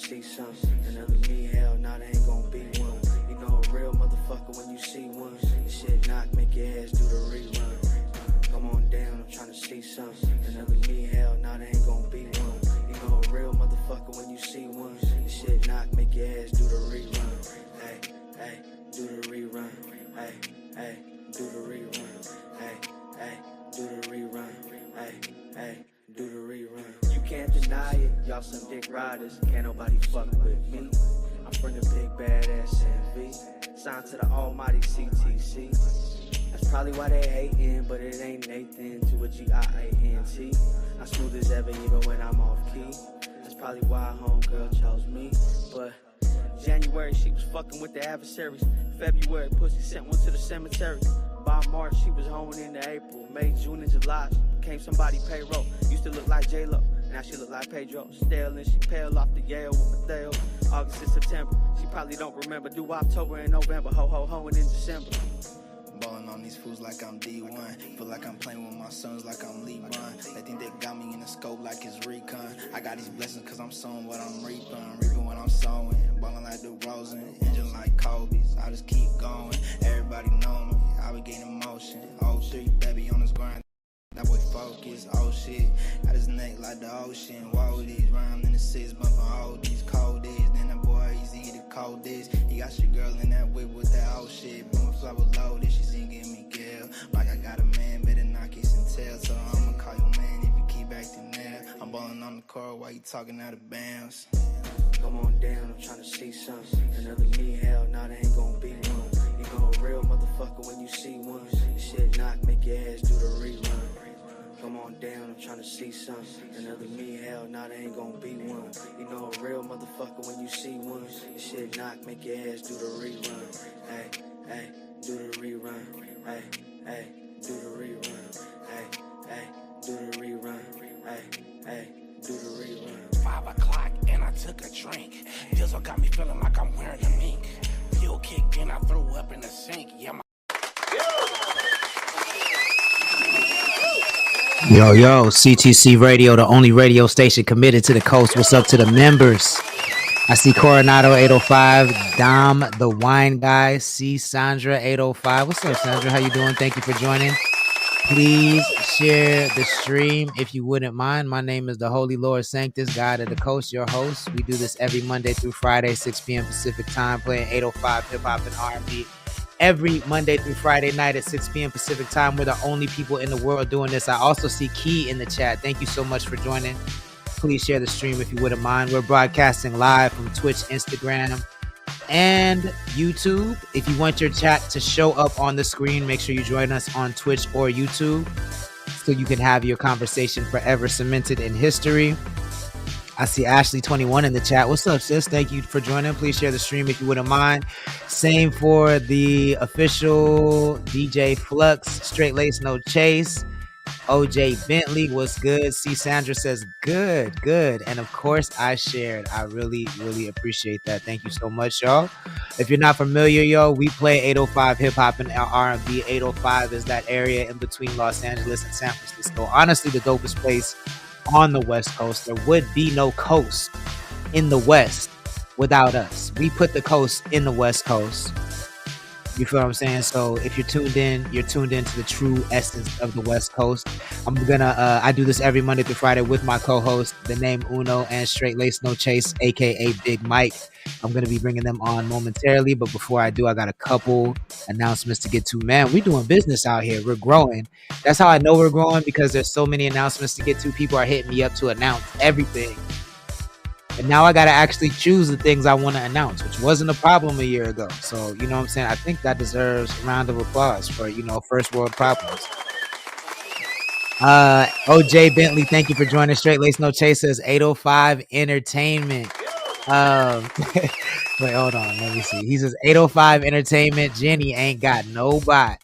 see something. Another me, hell, nah, there ain't gonna be one. You know a real motherfucker when you see one. This shit knock, make your ass do the rerun. Come on down, I'm trying to see something. Another me, hell, nah, there ain't gonna be one. You know a real motherfucker when you see one. This shit knock, make your ass do the rerun. Hey, hey, do the rerun. Hey, hey, do the rerun. Hey, hey, do the rerun. Hey, hey, do the rerun. You can't deny it, y'all some dick riders. Can't nobody fuck with me. I'm from the big badass NV. Signed to the almighty CTC. That's probably why they hatin', but it ain't Nathan to a G-I-A-N-T. I'm smooth as ever even when I'm off key. That's probably why homegirl chose me. But January she was fucking with the adversaries. February pussy sent one to the cemetery. By March she was honing into April. May, June, and July she became somebody payroll. Used to look like J-Lo, now she look like Pedro. Stale and she pale off the Yale with Mateo. August and September, she probably don't remember. Do October and November, ho-ho-ho, and in December. Ballin' on these fools like I'm D1. Feel like I'm playing with my sons like I'm LeBron. They think they got me in the scope like it's recon. I got these blessings cause I'm sowing what I'm reaping. Reaping what I'm sowing. Ballin' like DeRozan, engine like Kobe's. I just keep going, everybody know me. I be getting motion. 03, baby on this grind. That boy focus, oh shit. Got his neck like the ocean. Whoa, these rhymes in the six, bumping all these cold days. Then that boy easy the coldest. He got your girl in that whip with that old shit. Boom, flower loaded, she sing give me girl. Like I got a man, better not kiss and tell. So I'ma call your man if you keep acting there. I'm ballin' on the court while you talking out of bounds. Come on down, I'm trying to see something. Another me, hell, nah, there ain't gonna be one. You know a real motherfucker when you see one. This shit knock, make your ass do the rerun. Come on down, I'm trying to see something. Another me, hell, nah, there ain't gonna be one. You know a real motherfucker when you see one. This shit knock, make your ass do the rerun. Hey, hey, do the rerun. Hey, hey, do the rerun. Hey, hey, do the rerun. Hey, hey, do the rerun. 5 o'clock and I took a drink. Dizzle got me feeling like I'm wearing a mink. Fuel kicked in, I threw up in the sink. Yeah, Yo, CTC Radio, the only radio station committed to the coast. What's up to the members? I see Coronado 805, Dom the Wine Guy, C Sandra 805. What's up, Sandra? How you doing? Thank you for joining. Please share the stream if you wouldn't mind. My name is the Holy Lord Sanctus, God of the Coast, your host. We do this every Monday through Friday, 6 p.m. Pacific time, playing 805 hip-hop and R&B. Every Monday through Friday night at 6 p.m. Pacific time. We're the only people in the world doing this. I also see Key in the chat. Thank you so much for joining. Please share the stream if you wouldn't mind. We're broadcasting live from Twitch, Instagram, and YouTube. If you want your chat to show up on the screen, make sure you join us on Twitch or YouTube so you can have your conversation forever cemented in history. I see Ashley 21 in the chat. What's up, sis? Thank you for joining. Please share the stream if you wouldn't mind. Same for the official DJ Flux, Straight Lace No Chase. OJ Bentley, what's good? C Sandra says good. And of course I shared. I really appreciate that. Thank you so much, y'all. If you're not familiar, yo, we play 805 hip hop and R&B. 805 is that area in between Los Angeles and San Francisco. Honestly, the dopest place on the West Coast. There would be no coast in the West without us. We put the coast in the West Coast. You feel what I'm saying? So if you're tuned in, you're tuned into the true essence of the West Coast. I do this every Monday through Friday with my co-host, the name Uno and Straight Lace No Chase, aka Big Mike. I'm gonna be bringing them on momentarily, but before I do, I got a couple announcements to get to. Man, we're doing business out here. We're growing. That's how I know we're growing, because there's so many announcements to get to. People are hitting me up to announce everything. And now I got to actually choose the things I want to announce, which wasn't a problem a year ago. So, you know what I'm saying? I think that deserves a round of applause for, first world problems. OJ Bentley, thank you for joining. Straight Lace No Chase says 805 Entertainment. Wait, hold on. Let me see. He says 805 Entertainment. Jenny ain't got no bot.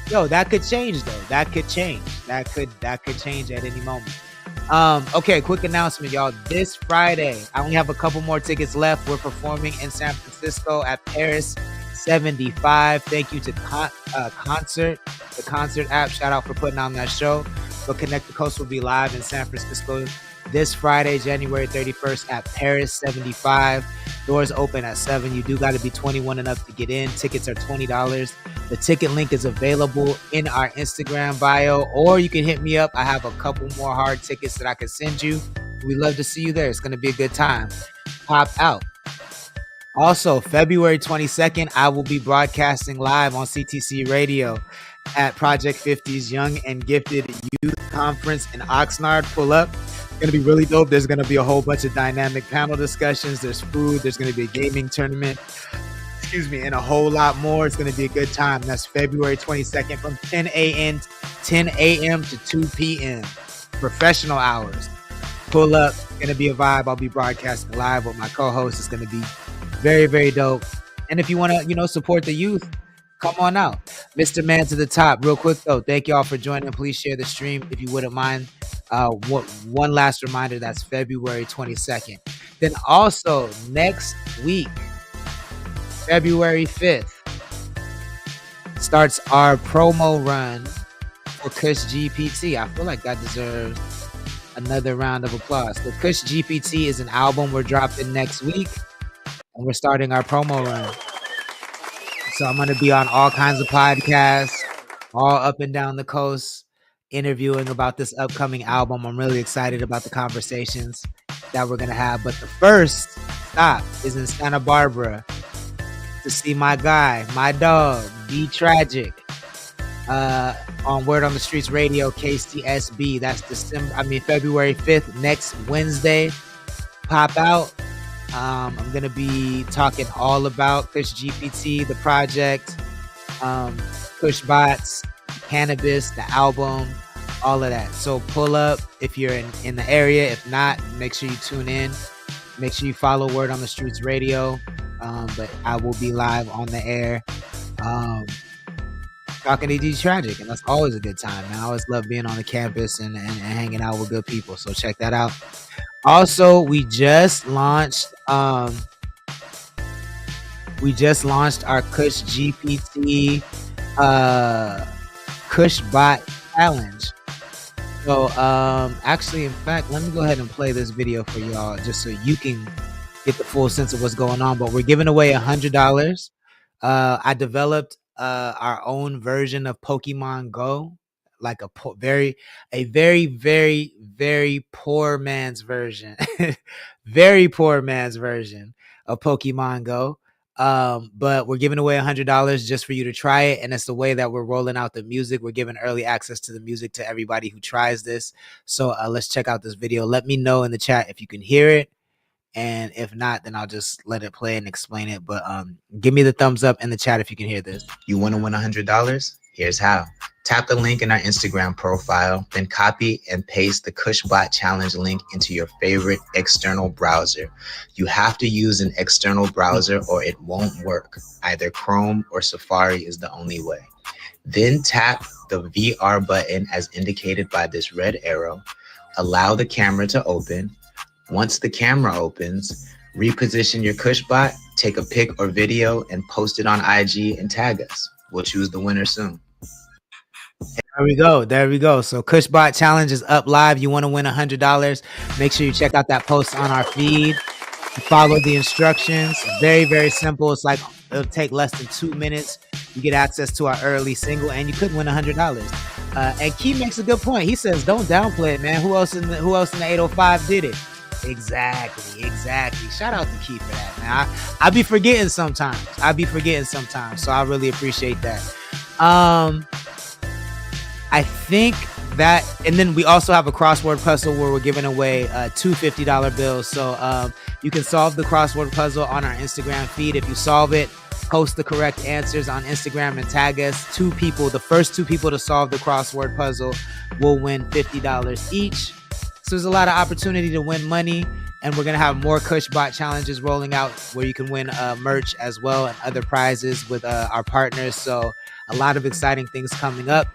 Yo, that could change though. That could change. That could change at any moment. Okay, quick announcement, y'all. This Friday, I only have a couple more tickets left. We're performing in San Francisco at Paris 75. Thank you to Concert, the Concert app. Shout out for putting on that show. But Connect the Coast will be live in San Francisco this Friday, January 31st at Paris 75. Doors open at 7. You do got to be 21 and up to get in. Tickets are $20. The ticket link is available in our Instagram bio, or you can hit me up. I have a couple more hard tickets that I can send you. We'd love to see you there. It's going to be a good time. Pop out. Also, February 22nd, I will be broadcasting live on CTC Radio at Project 50's Young and Gifted Youth Conference in Oxnard. Pull up. It's going to be really dope. There's going to be a whole bunch of dynamic panel discussions. There's food. There's going to be a gaming tournament. And a whole lot more. It's going to be a good time. That's February 22nd from 10 a.m. to 2 p.m. Professional hours. Pull up. It's going to be a vibe. I'll be broadcasting live with my co-host. It's going to be very, very dope. And if you want to, support the youth, come on out. Mr. Man to the top. Real quick, though, thank y'all for joining. Please share the stream if you wouldn't mind. One last reminder, that's February 22nd. Then also, next week, February 5th, starts our promo run for Kush GPT. I feel like that deserves another round of applause. The Kush GPT is an album we're dropping next week. And we're starting our promo run. So I'm going to be on all kinds of podcasts, all up and down the coast, interviewing about this upcoming album. I'm really excited about the conversations that we're going to have. But the first stop is in Santa Barbara to see my guy, my dog, Be Tragic, on Word on the Streets Radio, KCSB. That's February 5th, next Wednesday. Pop out. I'm going to be talking all about Kush GPT, the project, Kush Bots, cannabis, the album, all of that. So pull up if you're in the area. If not, make sure you tune in. Make sure you follow Word on the Streets Radio. But I will be live on the air talking to D Tragic, and that's always a good time, man. I always love being on the campus and hanging out with good people. So check that out. Also, we just launched our Kush GPT Kush Bot Challenge. So actually, in fact, let me go ahead and play this video for y'all just so you can get the full sense of what's going on. But we're giving away $100. I developed our own version of Pokemon Go, like a very, very, very poor man's version, very poor man's version of Pokemon Go. But we're giving away $100 just for you to try it. And it's the way that we're rolling out the music. We're giving early access to the music to everybody who tries this. So let's check out this video. Let me know in the chat if you can hear it. And if not, then I'll just let it play and explain it. But give me the thumbs up in the chat if you can hear this. You want to win $100? Here's how. Tap the link in our Instagram profile, then copy and paste the KushBot Challenge link into your favorite external browser. You have to use an external browser or it won't work. Either Chrome or Safari is the only way. Then tap the VR button as indicated by this red arrow. Allow the camera to open. Once the camera opens, reposition your KushBot, take a pic or video, and post it on IG and tag us. We'll choose the winner soon. There we go. So KushBot Challenge is up live. You want to win $100? Make sure you check out that post on our feed. Follow the instructions. Very, very simple. It's like it'll take less than 2 minutes. You get access to our early single, and you could win $100. And Key makes a good point. He says, "Don't downplay it, man. Who else in the 805 did it?" Exactly. Shout out to Key for that, man. I be forgetting sometimes. So I really appreciate that. I think that, and then we also have a crossword puzzle where we're giving away two $50 bills. So you can solve the crossword puzzle on our Instagram feed. If you solve it, post the correct answers on Instagram and tag us. The first two people to solve the crossword puzzle will win $50 each. So there's a lot of opportunity to win money, and we're going to have more KushBot challenges rolling out where you can win merch as well and other prizes with our partners. So a lot of exciting things coming up.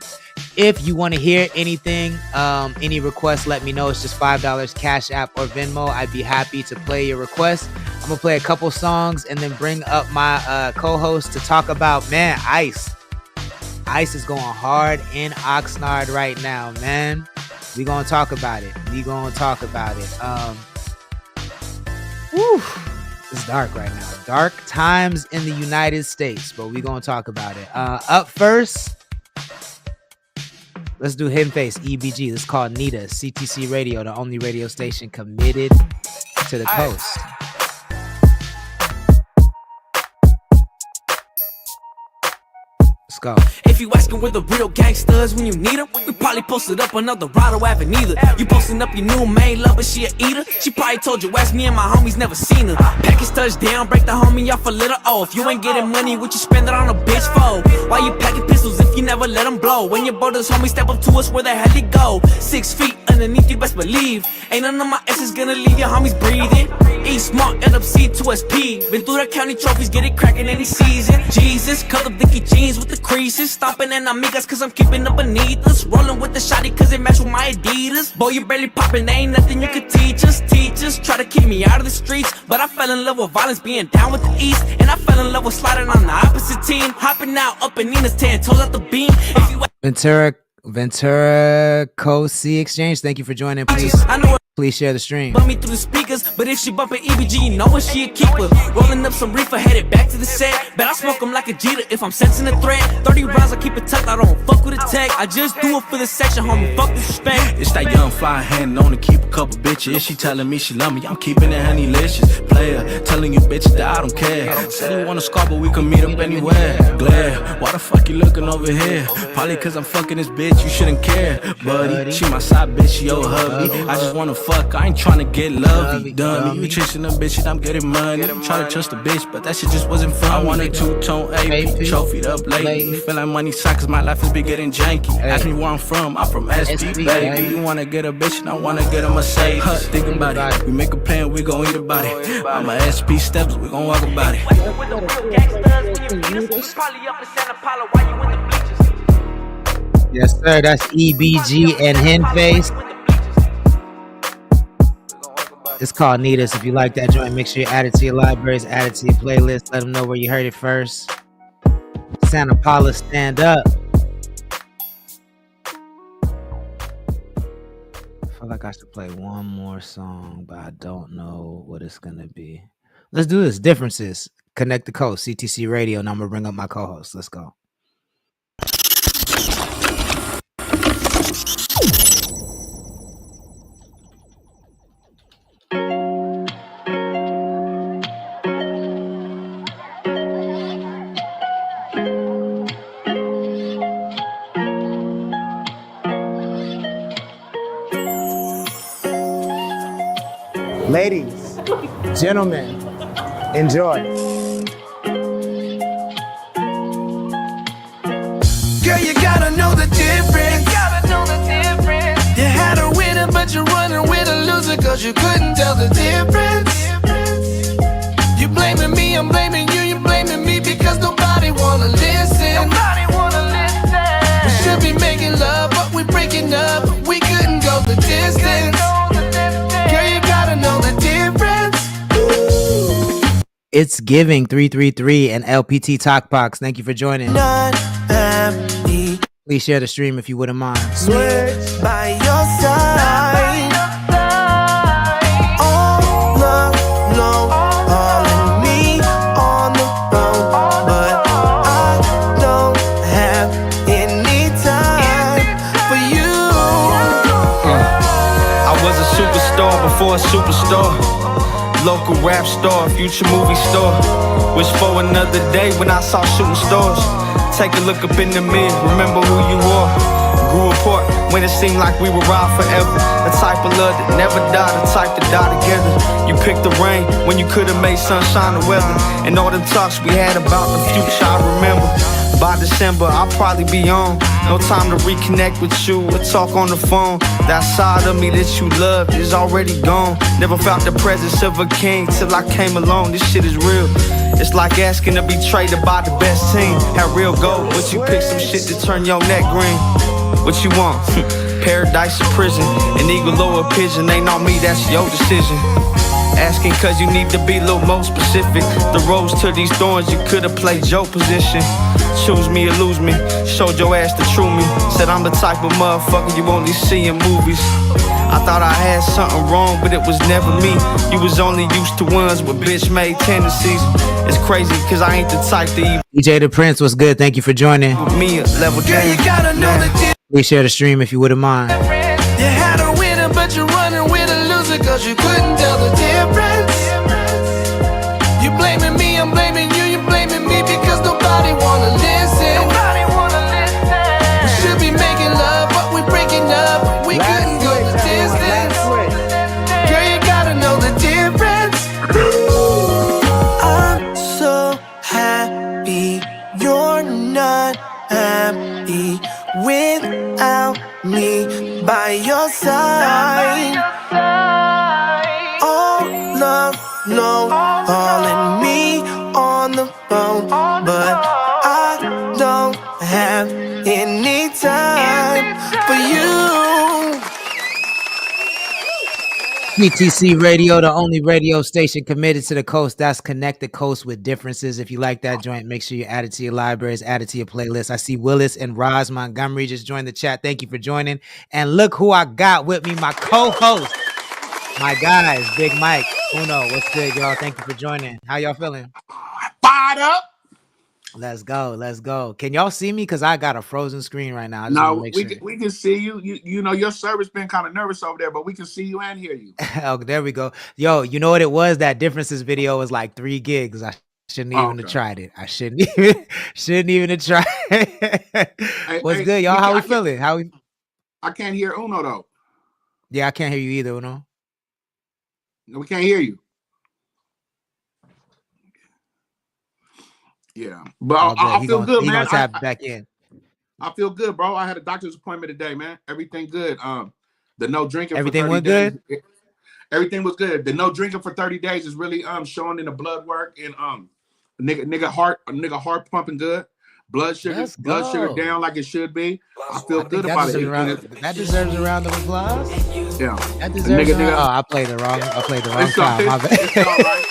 If you want to hear anything, any requests, let me know. It's just $5 Cash App or Venmo. I'd be happy to play your request. I'm going to play a couple songs and then bring up my co-host to talk about, man, I.C.E. I.C.E is going hard in Oxnard right now, man. We gonna talk about it. Whew, it's dark right now. Dark times in the United States, but we gonna talk about it. Up first, let's do Hidden Face, EBG. This is called Nita, CTC Radio, the only radio station committed to the coast. Let's go. If you asking where the real gangsters when you need them, we probably posted up another Rado Avenue either. You posting up your new main love, but she a eater. She probably told you, ask me and my homies, never seen her. Package touchdown, break the homie off a little off. You ain't getting money, what you spend it on a bitch for? Why you packing pistols if you never let them blow? When your brothers homies step up to us, where the hell they go? 6 feet underneath, you best believe. Ain't none of my S's gonna leave your homies breathing. E smart, end up C2SP. Been through the county trophies, get it cracking any season. Jesus, cut up Vicky jeans with the creases. Stomping in amigas cause I'm keeping up beneath us. Rolling with the shotty cause it match with my Adidas. Boy, you barely popping, ain't nothing you could teach us. Teachers try to keep me out of the streets, but I fell in love with violence, being down with the East. And I fell in love with sliding on the opposite team. Hopping out up in Nina's 10 toes out the beam. If you Ventura Code C Exchange, thank you for joining. Please share the stream. Bump me through the speakers, but if she bumpin' EBG, you know she a keeper. Rolling up some reefer, headed back to the set. Bet I smoke them like a Jeter if I'm sensing a threat. 30 rounds, I keep it tucked, I don't fuck with a tech. I just do it for the section, homie, fuck disrespect. It's that young fly hand on to keep a couple bitches. She telling me she love me, I'm keeping it honeylicious. Player, telling you bitches that I don't care. Said you wanna scar, but we can meet up anywhere. Glare, why the fuck you looking over here? Probably cause I'm fucking this bitch, you shouldn't care. Buddy, she my side bitch, she your hubby. I just wanna fuck, I ain't tryna get lovey, dummy. You chasing a bitch and I'm getting money. Try to trust a bitch, but that shit just wasn't fun. I want a two-tone AP, trophied up lately. Feel like money suck cause my life has been getting janky. Ask me where I'm from SP, baby. You wanna get a bitch and I wanna get a Mercedes. Think about it, we make a plan, we gon' eat about it. I'm a SP steps, we gon' walk about it. Yes sir, that's EBG and Henface. It's called Nita. So if you like that joint, make sure you add it to your libraries, add it to your playlist. Let them know where you heard it first. Santa Paula, stand up. I feel like I should play one more song, but I don't know what it's gonna be. Let's do this. Differences. Connect the Coast, CTC Radio. Now I'm gonna bring up my co-host. Let's go. Ladies, gentlemen, enjoy. Girl, you gotta know the difference. You had a winner, but you're running with a loser, cause you couldn't tell the difference. You blaming me, I'm blaming you, you blaming me because nobody wanna listen. We should be making love, but we breaking up. We couldn't go the distance. Girl, you gotta know the difference. It's Giving 333 and LPT Talkbox. Thank you for joining. Please share the stream if you wouldn't mind. Switch by your side. All alone, all in me on the road, but I don't have any time for you. I was a superstar before a superstar. Local rap star, future movie star. Wish for another day when I saw shooting stars. Take a look up in the mirror, remember who you are. Grew apart when it seemed like we would ride forever. The type of love that never died, the type that die together. You picked the rain when you could've made sunshine the weather. And all the talks we had about the future I remember. By December, I'll probably be on. No time to reconnect with you or talk on the phone. That side of me that you loved is already gone. Never felt the presence of a king till I came along. This shit is real. It's like asking to be traded by the best team. Had real gold, but you pick some shit to turn your neck green. What you want? Paradise or prison? An eagle or a pigeon? Ain't on me, that's your decision. Asking cause you need to be a little more specific. The rose to these thorns, you could've played your position. Choose me or lose me, showed your ass the true me. Said I'm the type of motherfucker you only see in movies. I thought I had something wrong, but it was never me. You was only used to ones with bitch-made tendencies. It's crazy, cause I ain't the type to even DJ The Prince, what's good? Thank you for joining. me a level Girl, you down. gotta know the difference. Please share the stream if you wouldn't mind. You had a winner, but you're running with a loser, cause you couldn't tell the difference. You blaming me, I'm blaming you, you blaming me because nobody wanna listen. We should be making love, but we breaking up. We couldn't go the distance. Girl, you gotta know the difference. I'm so happy you're not happy without me by your side. All love, no, calling me on the phone, but I don't have any time for you. CTC Radio, the only radio station committed to the coast. That's Connect the Coast with Differences. If you like that joint, make sure you add it to your libraries, add it to your playlist. I see Willis and Roz Montgomery just joined the chat. Thank you for joining. And look who I got with me, my co-host, my guys, Big Mike, Uno. What's good, y'all? Thank you for joining. How y'all feeling? Fired up. Let's go. Let's go. Can y'all see me? Because I got a frozen screen right now. I just want No, to make we sure. we can see you. You know your server's been kind of nervous over there, but we can see you and hear you. Oh, there we go. Yo, you know what it was? That Differences video was like 3 gigs. I shouldn't even have tried it. I shouldn't even have tried. What's good, y'all? How we feeling? I can't hear Uno though. Yeah, I can't hear you either, Uno. No, we can't hear you. Yeah, but I feel good, man. He gonna tap back in. I feel good, bro. I had a doctor's appointment today, man. Everything good. The no drinking. Everything for 30 went days, good. Everything was good. The no drinking for 30 days is really showing in the blood work and nigga heart pumping good. Blood sugar down like it should be. I feel good about it. That deserves a round of applause. Yeah, that deserves. Oh, I played the wrong time. My bad. It's all right.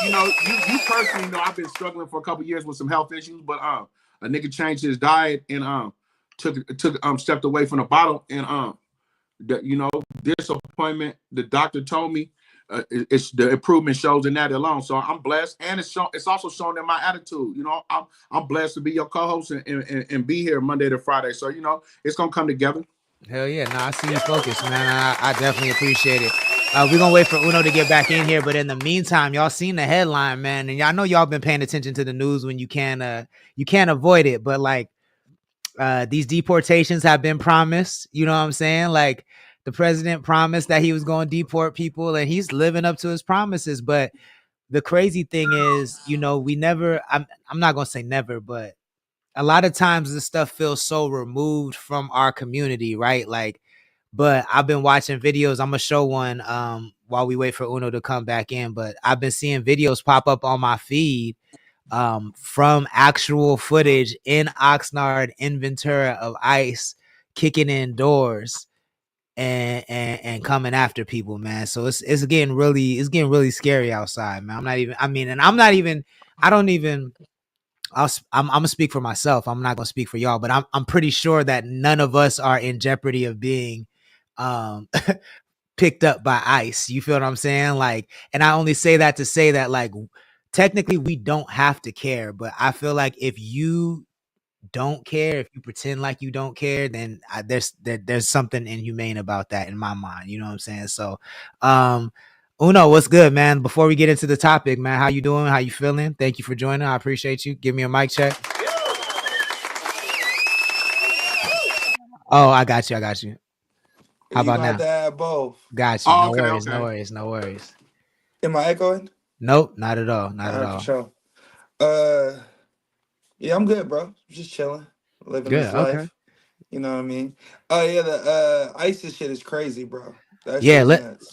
You know, you personally know I've been struggling for a couple years with some health issues, but a nigga changed his diet and took stepped away from the bottle and you know, this appointment the doctor told me it's the improvement shows in that alone. So I'm blessed, and it's also shown in my attitude. You know, I'm blessed to be your co-host and be here Monday to Friday. So you know, it's gonna come together. Hell yeah. I see you focused, man. I definitely appreciate it. We're gonna wait for Uno to get back in here, but in the meantime, y'all seen the headline, man, and I know y'all been paying attention to the news when you can't avoid it, but like these deportations have been promised. You know what I'm saying? Like the president promised that he was going to deport people, and he's living up to his promises. But the crazy thing is, you know, I'm not gonna say never, but a lot of times this stuff feels so removed from our community, right? Like, but I've been watching videos. I'm gonna show one while we wait for Uno to come back in. But I've been seeing videos pop up on my feed from actual footage in Oxnard, in Ventura, of ICE kicking in doors and coming after people, man. So it's getting really scary outside, man. I'm gonna speak for myself. I'm not gonna speak for y'all, but I'm pretty sure that none of us are in jeopardy of being picked up by ICE. You feel what I'm saying? Like, and I only say that to say that, like, technically we don't have to care, but I feel like if you don't care, if you pretend like you don't care, then there's something inhumane about that in my mind. You know what I'm saying? So, Uno, what's good, man? Before we get into the topic, man, how you doing? How you feeling? Thank you for joining. I appreciate you. Give me a mic check. Oh, I got you. How about now? To have both. Got you. No worries. Am I echoing? Nope, not at all. Not at all. For sure. Yeah, I'm good, bro. Just chilling, living this life. Okay. You know what I mean? Oh yeah, the ISIS shit is crazy, bro.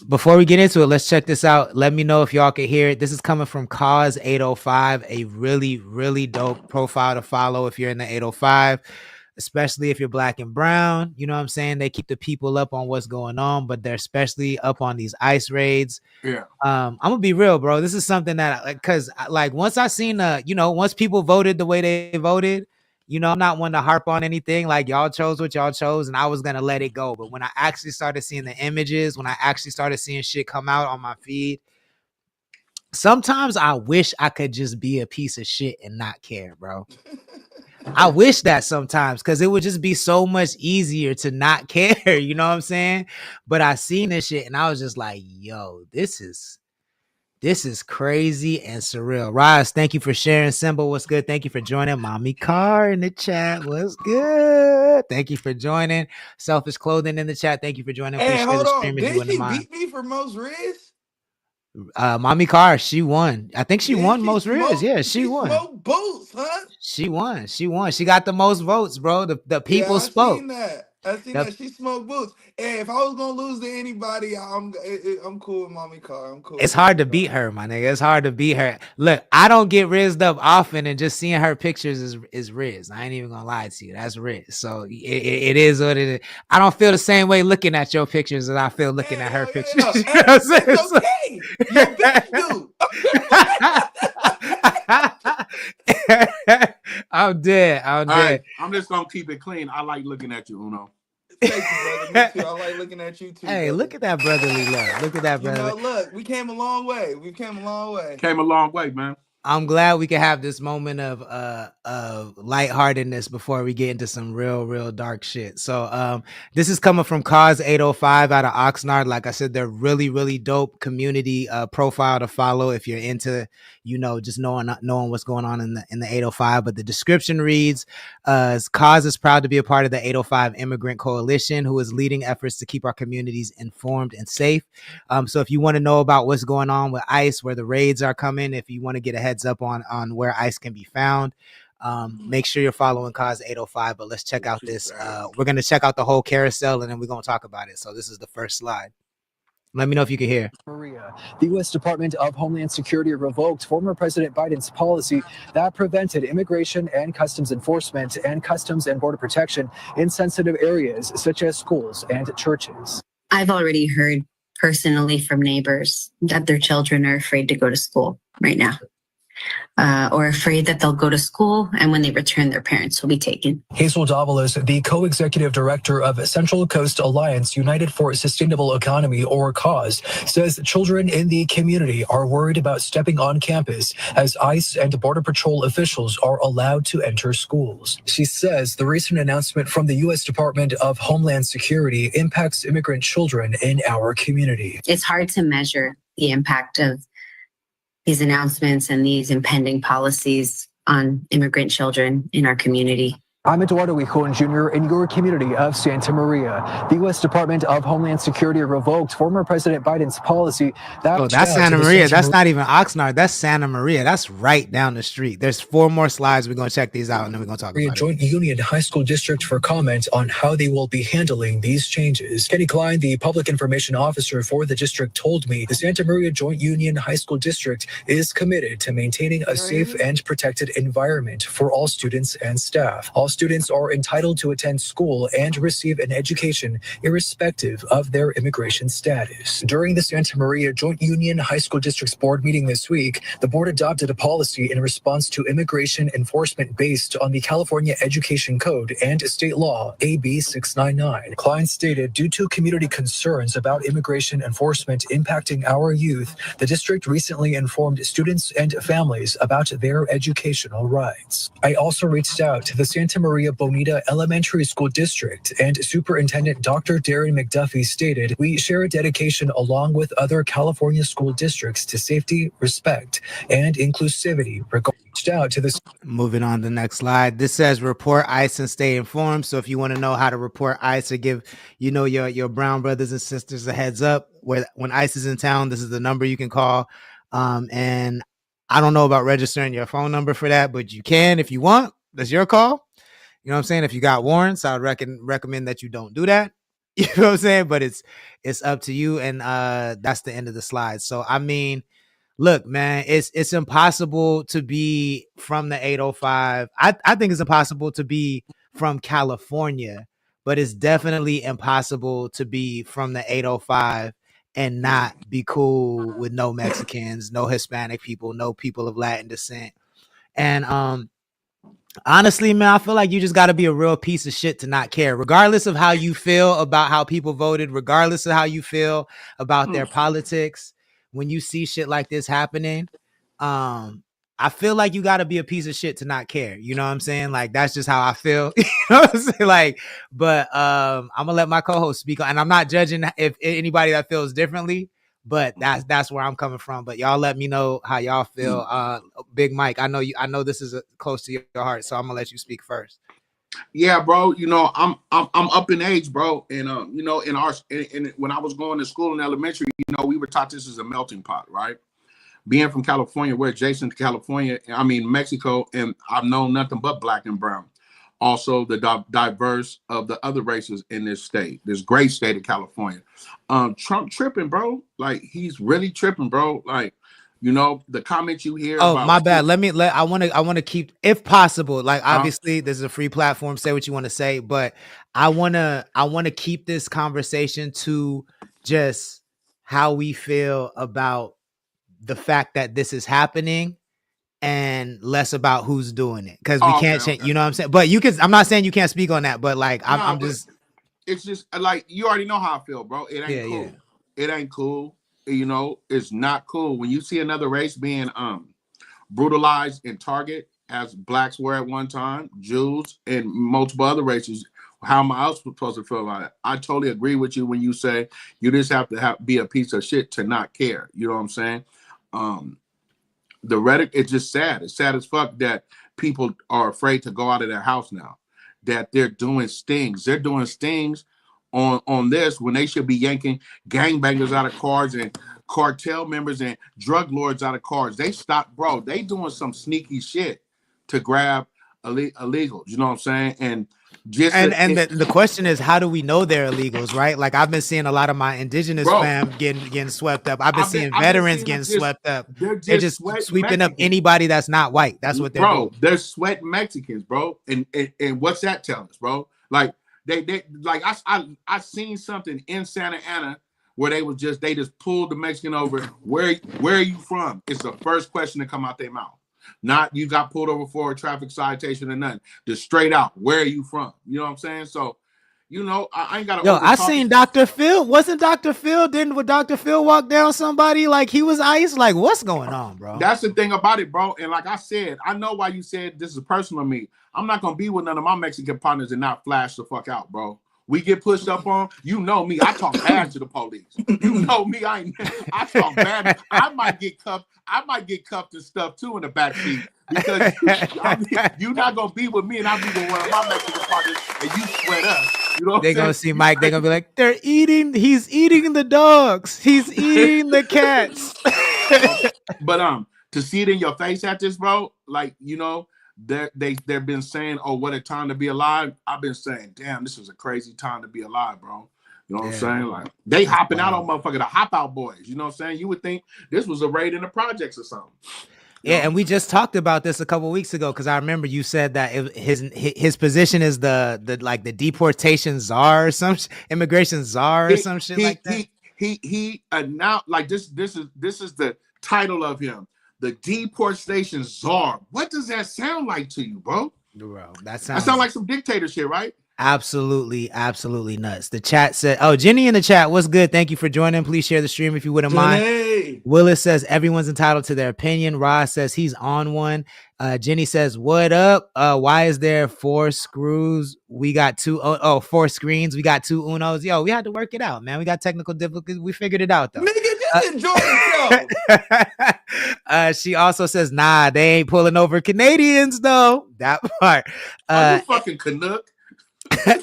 Before we get into it, let's check this out. Let me know if y'all can hear it. This is coming from Cause 805, a really, really dope profile to follow if you're in the 805. especially if you're black and brown. You know what I'm saying? They keep the people up on what's going on, but they're especially up on these ICE raids. Yeah. I'm gonna be real, bro. This is something that, because like once I seen once people voted the way they voted, I'm not one to harp on anything. Like, y'all chose what y'all chose, and I was gonna let it go. But when I actually started seeing the images, when I actually started seeing shit come out on my feed, sometimes I wish I could just be a piece of shit and not care, bro. I wish that sometimes, because it would just be so much easier to not care. You know what I'm saying? But I seen this shit and I was just like, yo, this is crazy and surreal. Rise, thank you for sharing. Simba, what's good? Thank you for joining. Mommy Car in the chat, what's good? Thank you for joining. Selfish Clothing in the chat, thank you for joining. Hey, Please share hold the stream on. if you Did wouldn't she mind. beat me for most Riz? Mommy Car, she won. I think she won She most Riz. Yeah, she won. Smoked boots, huh? She won. She got the most votes, bro. The people spoke. Seen that. I seen that. She smoked boots. Hey, if I was gonna lose to anybody, I'm cool with Mommy Car. I'm cool. It's hard to beat her, my nigga. It's hard to beat her. Look, I don't get rizzed up often, and just seeing her pictures is riz. I ain't even gonna lie to you. That's riz. So it is what it is. I don't feel the same way looking at your pictures as I feel looking at her pictures. You know what I'm saying? It's okay. Your bitch do. I'm dead. All right, I'm just gonna keep it clean. I like looking at you, Uno. Thank you, brother. Me too. I like looking at you too. Hey, brother. look at that brotherly love. Look at that brother. Look, we came a long way. Came a long way, man. I'm glad we can have this moment of lightheartedness before we get into some real dark shit. So this is coming from Cause 805 out of Oxnard. Like I said, they're really dope community profile to follow if you're into, just knowing what's going on in the 805. But the description reads, Cause is proud to be a part of the 805 Immigrant Coalition, who is leading efforts to keep our communities informed and safe. So if you want to know about what's going on with ICE, where the raids are coming, if you want to get a heads up on where ICE can be found, make sure you're following Cause 805. But let's check out this. We're going to check out the whole carousel, and then we're going to talk about it. So this is the first slide. Let me know if you can hear. Maria, the U.S. Department of Homeland Security revoked former President Biden's policy that prevented immigration and customs enforcement and customs and border protection in sensitive areas such as schools and churches. I've already heard personally from neighbors that their children are afraid to go to school right now. Or afraid that they'll go to school and when they return, their parents will be taken. Hazel Davalos, the co-executive director of Central Coast Alliance United for Sustainable Economy, or CAUSE, says children in the community are worried about stepping on campus as ICE and Border Patrol officials are allowed to enter schools. She says the recent announcement from the U.S. Department of Homeland Security impacts immigrant children in our community. It's hard to measure the impact of these announcements and these impending policies on immigrant children in our community. I'm Eduardo Wijon Jr. in your community of Santa Maria. The U.S. Department of Homeland Security revoked former President Biden's policy that... Oh, that's Santa Maria. That's not even Oxnard. That's Santa Maria. That's right down the street. There's 4 more slides. We're going to check these out, and then we're going to talk about Joint Union High School District for comment on how they will be handling these changes. Kenny Klein, the public information officer for the district, told me the Santa Maria Joint Union High School District is committed to maintaining a safe and protected environment for all students and staff. All students are entitled to attend school and receive an education irrespective of their immigration status. During the Santa Maria Joint Union High School District's board meeting this week, the board adopted a policy in response to immigration enforcement based on the California Education Code and state law AB 699. Klein stated, due to community concerns about immigration enforcement impacting our youth, the district recently informed students and families about their educational rights. I also reached out to the Santa Maria Bonita Elementary School District, and Superintendent Dr. Darren McDuffie stated, we share a dedication along with other California school districts to safety, respect, and inclusivity. Reached out to this. Moving on to the next slide. This says report ICE and stay informed. So if you want to know how to report ICE or give, your brown brothers and sisters a heads up when ICE is in town, this is the number you can call. And I don't know about registering your phone number for that, but you can if you want. That's your call. You know what I'm saying? If you got warrants, I would recommend that you don't do that. You know what I'm saying? But it's up to you. And that's the end of the slide. So, I mean, look, man, it's impossible to be from the 805. I think it's impossible to be from California, but it's definitely impossible to be from the 805 and not be cool with no Mexicans, no Hispanic people, no people of Latin descent. And honestly, man, I feel like you just got to be a real piece of shit to not care, regardless of how you feel about how people voted, regardless of how you feel about their politics. When you see shit like this happening, I feel like you got to be a piece of shit to not care. You know what I'm saying? Like, that's just how I feel. You know what I'm saying? Like, but I'm gonna let my co-host speak on, and I'm not judging if anybody that feels differently, but that's where I'm coming from. But y'all let me know how y'all feel. Big Mike, I know this is close to your heart, so I'm gonna let you speak first. Yeah, bro. You know, I'm up in age, bro, and you know, when I was going to school in elementary, you know, we were taught this is a melting pot, right? Being from California, we're adjacent to California. I mean, Mexico, and I've known nothing but black and brown. Also, the diverse of the other races in this state, this great state of California. Trump tripping, bro. Like, he's really tripping, bro. Like, you know, the comments you hear. Oh, about my bad. I want to keep, if possible, like, obviously this is a free platform. Say what you want to say, but I want to keep this conversation to just how we feel about the fact that this is happening and less about who's doing it, because we can't change. You know what I'm saying? But you can. I'm not saying you can't speak on that, but like I'm just. It's just like, you already know how I feel, bro. It ain't cool. Yeah. It ain't cool. You know, it's not cool when you see another race being brutalized in Target as blacks were at one time, Jews, and multiple other races. How am I else supposed to feel about it? I totally agree with you when you say you just have to be a piece of shit to not care. You know what I'm saying? The rhetoric, it's just sad. It's sad as fuck that people are afraid to go out of their house now, that they're doing stings. They're doing stings on this when they should be yanking gangbangers out of cars and cartel members and drug lords out of cars. They stopped, bro. They doing some sneaky shit to grab illegals. You know what I'm saying? And just the question is, how do we know they're illegals, right? Like, I've been seeing a lot of my indigenous fam getting swept up. I've been seeing veterans getting swept up. They're just sweeping up anybody that's not white. That's what they're doing. They're sweating Mexicans, bro. And what's that telling us, bro? Like, they like, I seen something in Santa Ana where they just pulled the Mexican over. Where are you from? It's the first question to come out their mouth. Not you got pulled over for a traffic citation or nothing. Just straight out, where are you from? You know what I'm saying? So, you know, I ain't got to. Yo, I seen Dr. Phil. Wasn't Dr. Phil? Didn't Dr. Phil walk down somebody like he was ICE? Like, what's going on, bro? That's the thing about it, bro. And like I said, I know why you said this is personal to me. I'm not gonna be with none of my Mexican partners and not flash the fuck out, bro. We get pushed up on. You know me. I talk bad to the police. You know me. I talk bad. I might get cuffed and stuff too in the backseat, because you're not gonna be with me and I'll be with one of my Mexican partners and you sweat us. You know what they're gonna see Mike. They're gonna be like, he's eating the dogs. He's eating the cats. But to see it in your face at this, bro, like, you know, they've been saying, oh, what a time to be alive. I've been saying, damn, this is a crazy time to be alive, bro. You know what I'm saying? Like, they hopping out on motherfucker, the hop out boys. You know what I'm saying? You would think this was a raid in the projects or something. Yeah, and we just talked about this a couple of weeks ago, because I remember you said that his position is the deportation czar or some immigration czar or some shit like that. He announced, like, this is the title of him, the deportation czar. What does that sound like to you, bro? Bro, that sounds like some dictator shit, right? Absolutely nuts. The chat said, oh, Jenny in the chat, what's good? Thank you for joining. Please share the stream if you wouldn't mind. Willis says everyone's entitled to their opinion. Ross says he's on one. Jenny says, what up? Why is there 4 screws? We got 4 screens. We got 2 Unos. Yo, we had to work it out, man. We got technical difficulties. We figured it out, though. Nigga, just enjoy yourself. She also says, nah, they ain't pulling over Canadians, though. That part. Are you fucking Canuck?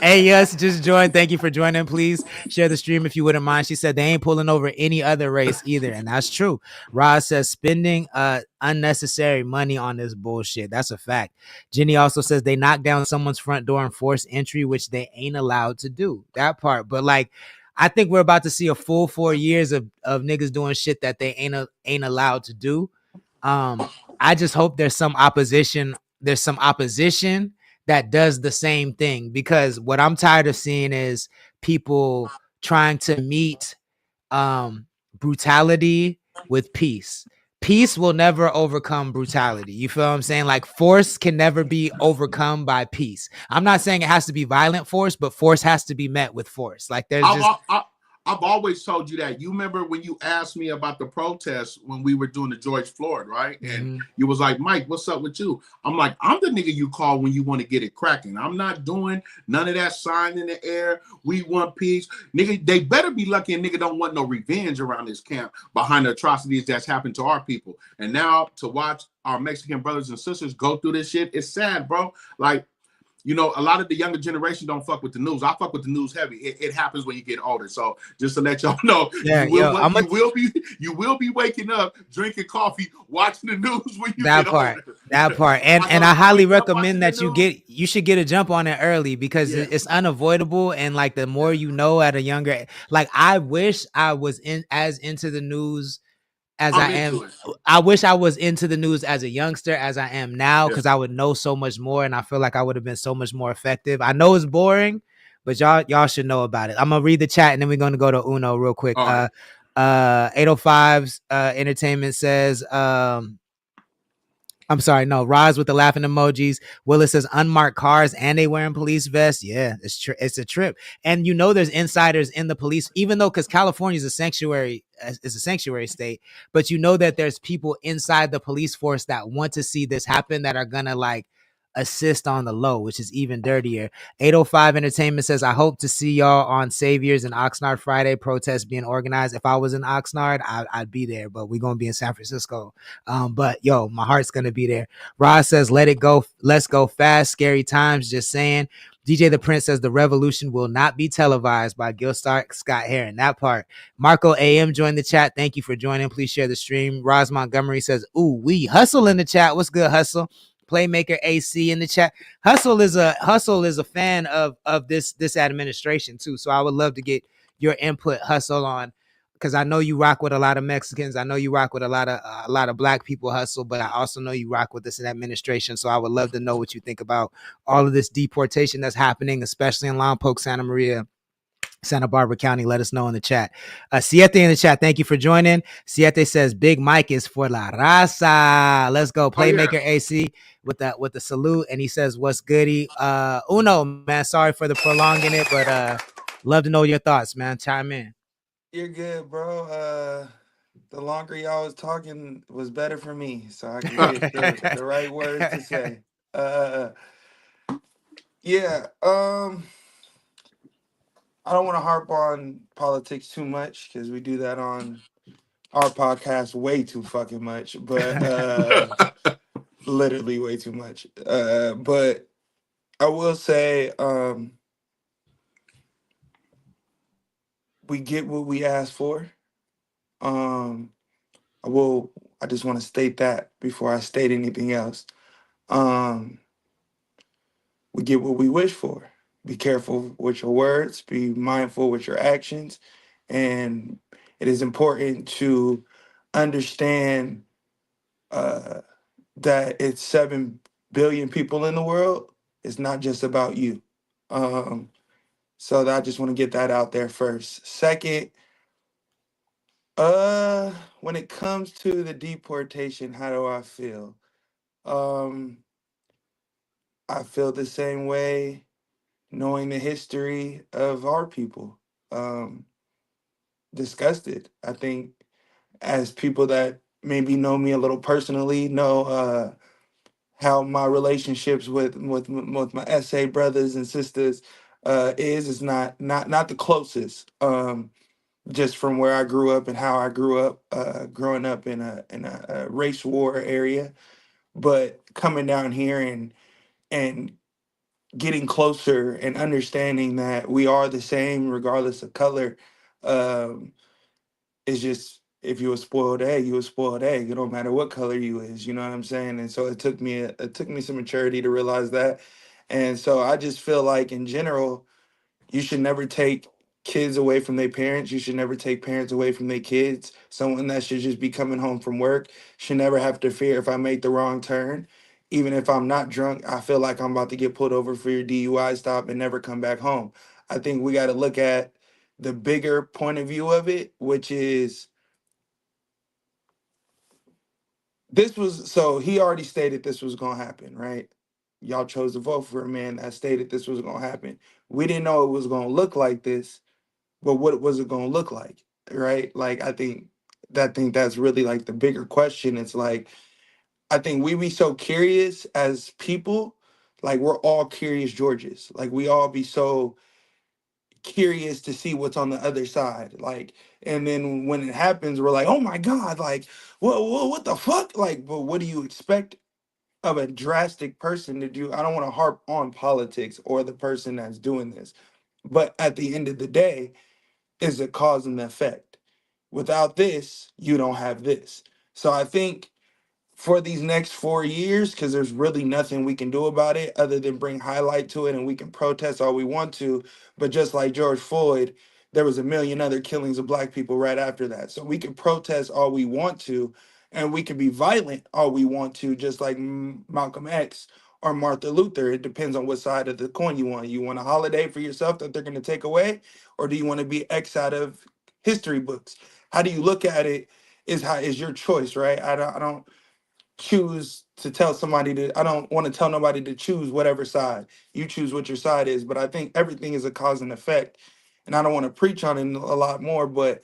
Hey, yes, just joined. Thank you for joining. Please share the stream if you wouldn't mind. She said they ain't pulling over any other race either, and that's true. Roz says spending unnecessary money on this bullshit. That's a fact. Jenny also says they knocked down someone's front door and forced entry, which they ain't allowed to do. That part. But like, I think we're about to see a full 4 years of niggas doing shit that they ain't allowed to do. I just hope there's some opposition. There's some opposition that does the same thing, because what I'm tired of seeing is people trying to meet brutality with peace. Peace will never overcome brutality. You feel what I'm saying? Like force can never be overcome by peace. I'm not saying it has to be violent force, but force has to be met with force. Like there's just I've always told you that. You remember when you asked me about the protests when we were doing the George Floyd, right? And you was like, Mike, what's up with you? I'm like, I'm the nigga you call when you want to get it cracking. I'm not doing none of that sign in the air. We want peace. Nigga, they better be lucky a nigga don't want no revenge around this camp behind the atrocities that's happened to our people. And now to watch our Mexican brothers and sisters go through this shit, it's sad, bro. Like, you know, a lot of the younger generation don't fuck with the news. I fuck with the news heavy. It happens when you get older. So just to let y'all know, you will be waking up, drinking coffee, watching the news when you get older. That part. And I highly recommend that you should get a jump on it early, because it's unavoidable. And like the more you know at a younger, like I wish I was as into the news as I am. I wish I was into the news as a youngster as I am now, because I would know so much more, and I feel like I would have been so much more effective. I know it's boring, but y'all should know about it. I'm gonna read the chat and then we're gonna go to Uno real quick. 805's entertainment says I'm sorry, no, Roz with the laughing emojis. Willis says unmarked cars and they wearing police vests. Yeah, it's a trip. And you know there's insiders in the police, even though because California is a sanctuary state, but you know that there's people inside the police force that want to see this happen, that are gonna like assist on the low, which is even dirtier. 805 Entertainment says, I hope to see y'all on Saviors and Oxnard Friday protest being organized. If I was in Oxnard, I'd be there, but we're gonna be in San Francisco. But yo, my heart's gonna be there. Ross says, let it go, let's go fast, scary times, just saying. DJ the Prince says the revolution will not be televised by Gilstar Scott Heron. That part. Marco AM joined the chat. Thank you for joining. Please share the stream. Roz Montgomery says, ooh, we hustle in the chat. What's good, hustle? Playmaker AC in the chat. Hustle is a fan of this administration too. So I would love to get your input, Hustle, on, because I know you rock with a lot of Mexicans. I know you rock with a lot of black people, Hustle, but I also know you rock with this administration. So I would love to know what you think about all of this deportation that's happening, especially in Lompoc, Santa Maria, Santa Barbara County. Let us know in the chat. Siete in the chat. Thank you for joining. Siete says Big Mike is for la raza. Let's go. Playmaker AC with the salute. And he says, what's goody? Uno, man. Sorry for the prolonging it, but love to know your thoughts, man. Chime in. You're good, bro. The longer y'all was talking was better for me, so I could get the right words to say. Yeah. I don't want to harp on politics too much because we do that on our podcast way too fucking much, but literally way too much. But I will say we get what we asked for. I just want to state that before I state anything else. We get what we wish for. Be careful with your words, be mindful with your actions, and it is important to understand that it's 7 billion people in the world. It's not just about you. So I just want to get that out there first. Second, when it comes to the deportation, how do I feel? I feel the same way knowing the history of our people. Disgusted. I think as people that maybe know me a little personally, know how my relationships with my SA brothers and sisters is not the closest. Just from where I grew up and how I grew up, growing up in a race war area, but coming down here and getting closer and understanding that we are the same regardless of color. It's just, if you a spoiled egg, you a spoiled egg. It don't matter what color you is, you know what I'm saying? And so it took me some maturity to realize that. And so I just feel like in general, you should never take kids away from their parents. You should never take parents away from their kids. Someone that should just be coming home from work should never have to fear if I make the wrong turn. even if I'm not drunk, I feel like I'm about to get pulled over for your DUI stop and never come back home. I think we got to look at the bigger point of view of it, which is this was so he already stated this was going to happen, right? Y'all chose to vote for a man that stated this was going to happen. We didn't know it was going to look like this, but what was it going to look like, right? Like I think that's really like the bigger question. It's like I think we be so curious as people, like we're all curious Georges. Like we all be so curious to see what's on the other side. Like, and then when it happens, we're like, oh my God, like, what the fuck? Like, but what do you expect of a drastic person to do? I don't want to harp on politics or the person that's doing this, but at the end of the day, is a cause and effect. Without this, you don't have this. So I think for these next 4 years, because there's really nothing we can do about it other than bring highlight to it, and we can protest all we want to. But just like George Floyd, there was a million other killings of black people right after that. So we can protest all we want to, and we can be violent all we want to, just like Malcolm X or Martin Luther. It depends on what side of the coin you want. You want a holiday for yourself that they're going to take away, or do you want to be X out of history books? How do you look at it? Is your choice, right? I don't choose to tell somebody to, I don't want to tell nobody to choose whatever side. You choose what your side is, but I think everything is a cause and effect. And I don't want to preach on it a lot more, but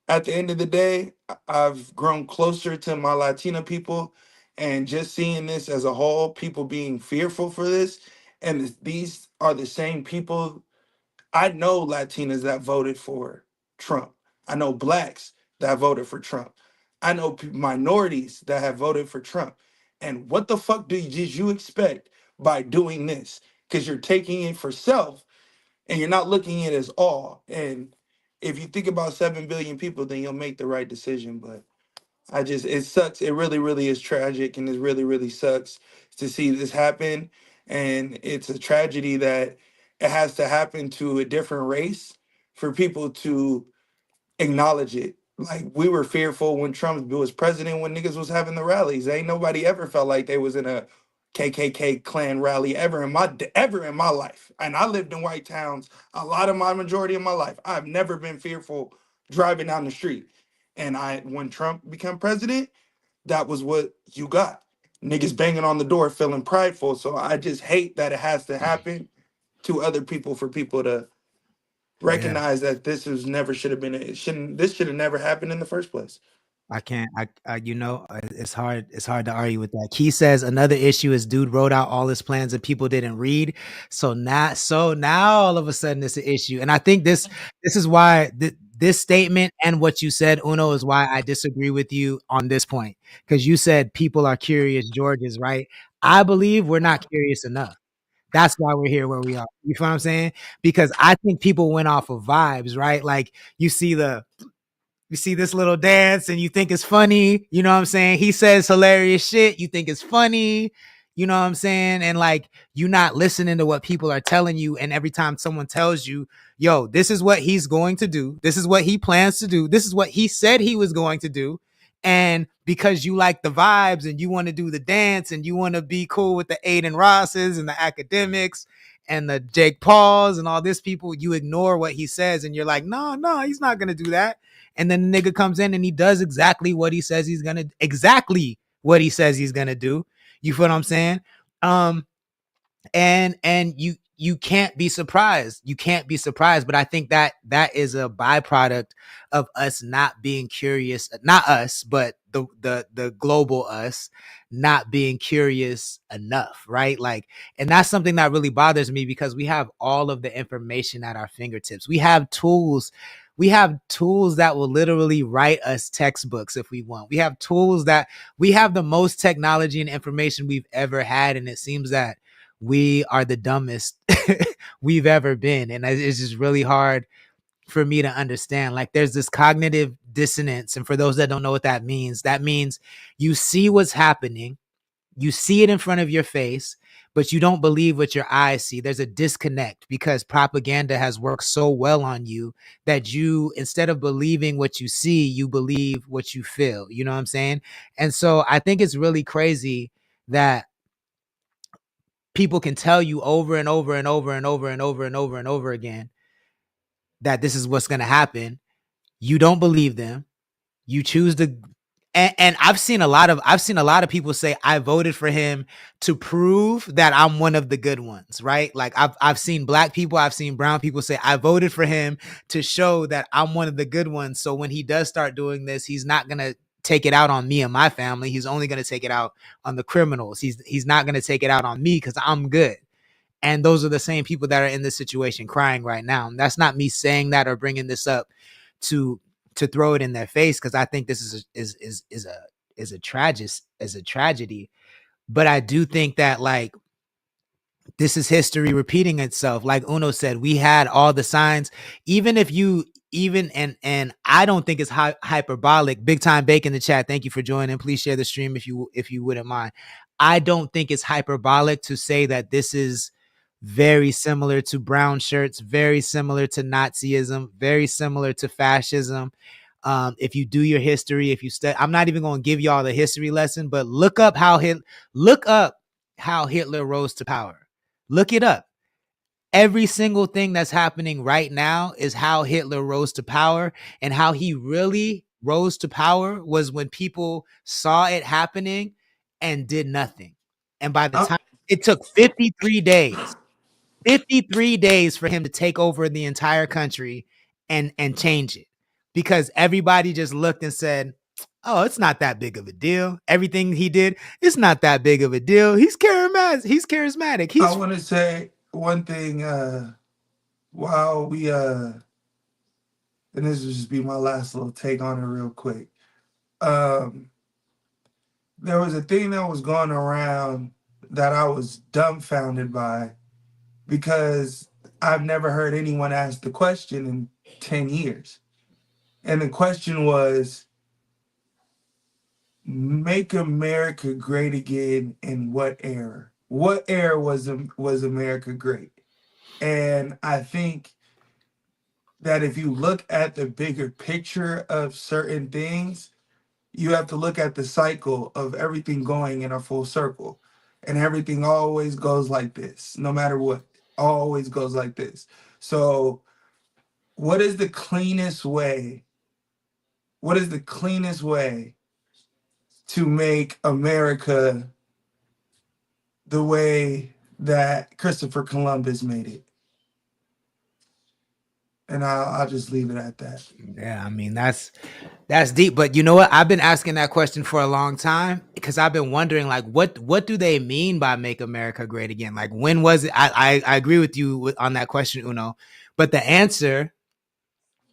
at the end of the day, I've grown closer to my Latina people, and just seeing this as a whole, people being fearful for this, and these are the same people. I know Latinas that voted for Trump. I know blacks that voted for Trump. I know minorities that have voted for Trump. And what the fuck did you expect by doing this? Because you're taking it for self and you're not looking at it as all. And if you think about 7 billion people, then you'll make the right decision. But it sucks. It really, really is tragic. And it really, really sucks to see this happen. And it's a tragedy that it has to happen to a different race for people to acknowledge it. Like we were fearful when Trump was president, when niggas was having the rallies. Ain't nobody ever felt like they was in a KKK Klan rally ever in my life. And I lived in white towns a lot of my majority of my life. I've never been fearful driving down the street. And when Trump became president, that was what you got. Niggas banging on the door feeling prideful. So I just hate that it has to happen to other people for people to Yeah. recognize that this is never should have been this should have never happened in the first place. I can't. It's hard. It's hard to argue with that. Key says another issue is dude wrote out all his plans and people didn't read. So now all of a sudden it's an issue. And I think this is why this statement and what you said, Uno, is why I disagree with you on this point. Because you said people are curious Georges, right? I believe we're not curious enough. That's why we're here where we are. You feel what I'm saying? Because I think people went off of vibes, right? Like you see this little dance and you think it's funny, you know what I'm saying? He says hilarious shit, you think it's funny, you know what I'm saying? And like you not listening to what people are telling you, and every time someone tells you, yo, this is what he's going to do, this is what he plans to do, this is what he said he was going to do, and because you like the vibes and you want to do the dance and you want to be cool with the Aiden Rosses and the academics and the Jake Pauls and all this people, you ignore what he says and you're like, no, he's not going to do that. And then the nigga comes in and he does exactly what he says he's gonna do. You feel what I'm saying? And you can't be surprised. You can't be surprised. But I think that is a byproduct of us not being curious. Not us, but the global us not being curious enough, right? Like, and that's something that really bothers me because we have all of the information at our fingertips. We have tools that will literally write us textbooks if we want. We have the most technology and information we've ever had. And it seems that we are the dumbest we've ever been. And it's just really hard for me to understand. Like there's this cognitive dissonance. And for those that don't know what that means you see what's happening. You see it in front of your face, but you don't believe what your eyes see. There's a disconnect because propaganda has worked so well on you that you, instead of believing what you see, you believe what you feel. You know what I'm saying? And so I think it's really crazy that people can tell you over and over and over and over and over and over and over again that this is what's going to happen. You don't believe them. You choose to, and I've seen a lot of people say I voted for him to prove that I'm one of the good ones, right? Like I've seen black people, I've seen brown people say I voted for him to show that I'm one of the good ones. So when he does start doing this, he's not gonna take it out on me and my family. He's only gonna take it out on the criminals. He's not gonna take it out on me because I'm good. And those are the same people that are in this situation crying right now. And that's not me saying that or bringing this up to throw it in their face, because I think this is a tragedy. But I do think that, like, this is history repeating itself. Like Uno said, we had all the signs. Even if you and I don't think it's hyperbolic. Big Time Bake in the chat, thank you for joining. Please share the stream if you wouldn't mind. I don't think it's hyperbolic to say that this is very similar to brown shirts, very similar to Nazism, very similar to fascism. If you do your history, if you study, I'm not even going to give y'all the history lesson, but look up how Hitler rose to power. Look it up. Every single thing that's happening right now is how Hitler rose to power, and how he really rose to power was when people saw it happening and did nothing. And by the time it took 53 days for him to take over the entire country and change it, because everybody just looked and said, oh, it's not that big of a deal. Everything he did, it's not that big of a deal. He's charismatic. I want to say one thing while we and this will just be my last little take on it real quick. There was a thing that was going around that I was dumbfounded by, because I've never heard anyone ask the question in 10 years. And the question was, make America great again in what era? What era was America great? And I think that if you look at the bigger picture of certain things, you have to look at the cycle of everything going in a full circle. And everything always goes like this, no matter what, always goes like this. So what is the cleanest way? What is the cleanest way to make America the way that Christopher Columbus made it? And I'll just leave it at that. Yeah, I mean, that's deep. But you know what? I've been asking that question for a long time, because I've been wondering, like, what do they mean by make America great again? Like, when was it? I agree with you on that question, Uno. But the answer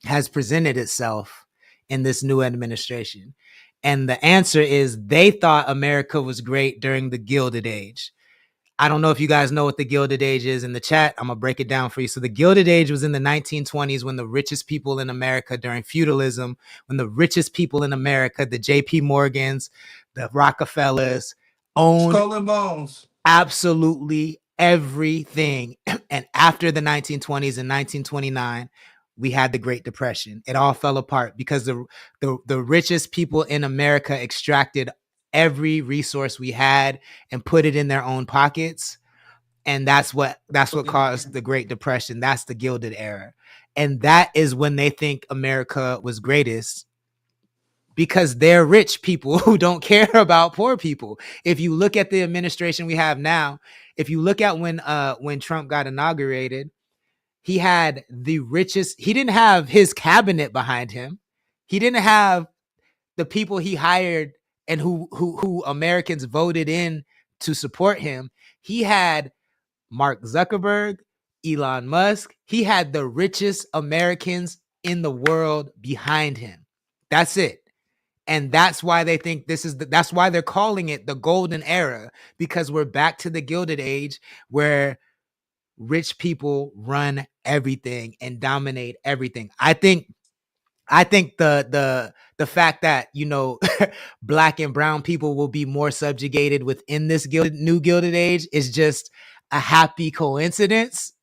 has presented itself in this new administration. And the answer is, they thought America was great during the Gilded Age. I don't know if you guys know what the Gilded Age is. In the chat, I'm going to break it down for you. So the Gilded Age was in the 1920s, when the richest people in America during feudalism, when the richest people in America, the J.P. Morgans, the Rockefellers, owned Skull and Bones, absolutely everything. And after the 1920s, in 1929, we had the Great Depression. It all fell apart because the richest people in America extracted every resource we had and put it in their own pockets. And that's what caused the Great Depression. That's the Gilded Era. And that is when they think America was greatest, because they're rich people who don't care about poor people. If you look at the administration we have now, if you look at when Trump got inaugurated, he had the richest. He didn't have his cabinet behind him. He didn't have the people he hired and who Americans voted in to support him. He had Mark Zuckerberg, Elon Musk. He had the richest Americans in the world behind him. That's it. And that's why they think that's why they're calling it the golden era, because we're back to the Gilded Age, where rich people run everything and dominate everything. I think the fact that, you know, black and brown people will be more subjugated within this new Gilded Age is just a happy coincidence.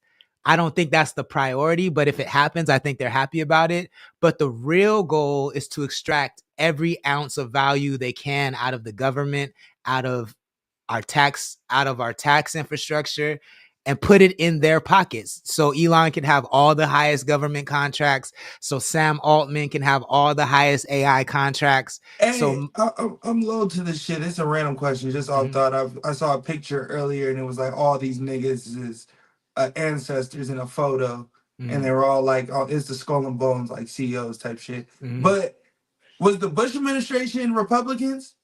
I don't think that's the priority, but if it happens, I think they're happy about it. But the real goal is to extract every ounce of value they can out of the government, out of our tax infrastructure and put it in their pockets. So Elon can have all the highest government contracts. So Sam Altman can have all the highest AI contracts. Hey, So I'm low to this shit. It's a random question, just off thought. I saw a picture earlier, and it was like all these niggas is ancestors in a photo, and they were all like, "Oh, it's the skull and bones, like CEOs type shit." But was the Bush administration Republicans?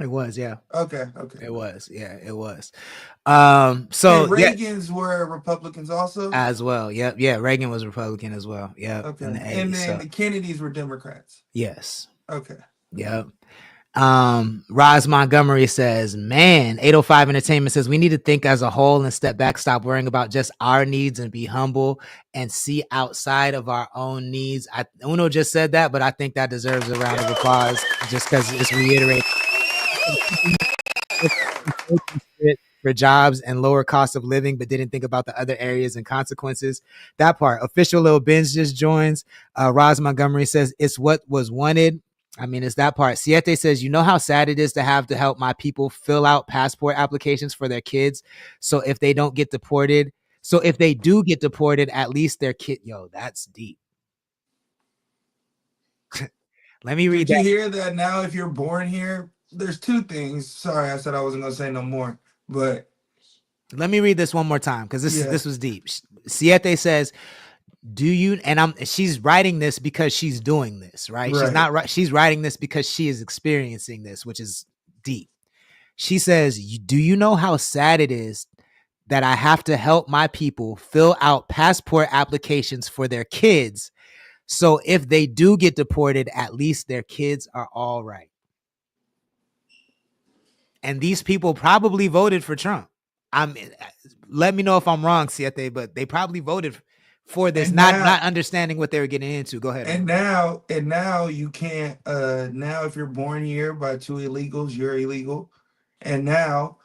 It was, yeah. Okay. It was, yeah, it was. So and Reagan's yeah, were Republicans also as well. Yep, yeah. Reagan was Republican as well. Yeah. Okay. In the 80s, And then so. the Kennedys were Democrats. Yes. Okay. Yep. Roz Montgomery says, man, 805 Entertainment says we need to think as a whole and step back, stop worrying about just our needs and be humble and see outside of our own needs. Uno just said that, but I think that deserves a round of applause just because it's reiterated for jobs and lower cost of living, but didn't think about the other areas and consequences. That part. Official Lil Benz just joins. Roz Montgomery says it's what was wanted. I mean, it's that part. Siete says, you know how sad it is to have to help my people fill out passport applications for their kids. So if they don't get deported, so if they do get deported, at least their kid, yo, that's deep. Let me read Did that. you hear that now if you're born here? There's two things. Sorry, I said I wasn't going to say no more, but. Let me read this one more time because this was deep. Siete says, do you, and she's writing this because she's doing this, right? She's not, she's writing this because she is experiencing this, which is deep. She says, do you know how sad it is that I have to help my people fill out passport applications for their kids? So if they do get deported, at least their kids are all right. And these people probably voted for Trump. Let me know if I'm wrong, Siete, but they probably voted for this, not understanding what they were getting into. Go ahead. And now you can't. Now if you're born here by two illegals, you're illegal. And now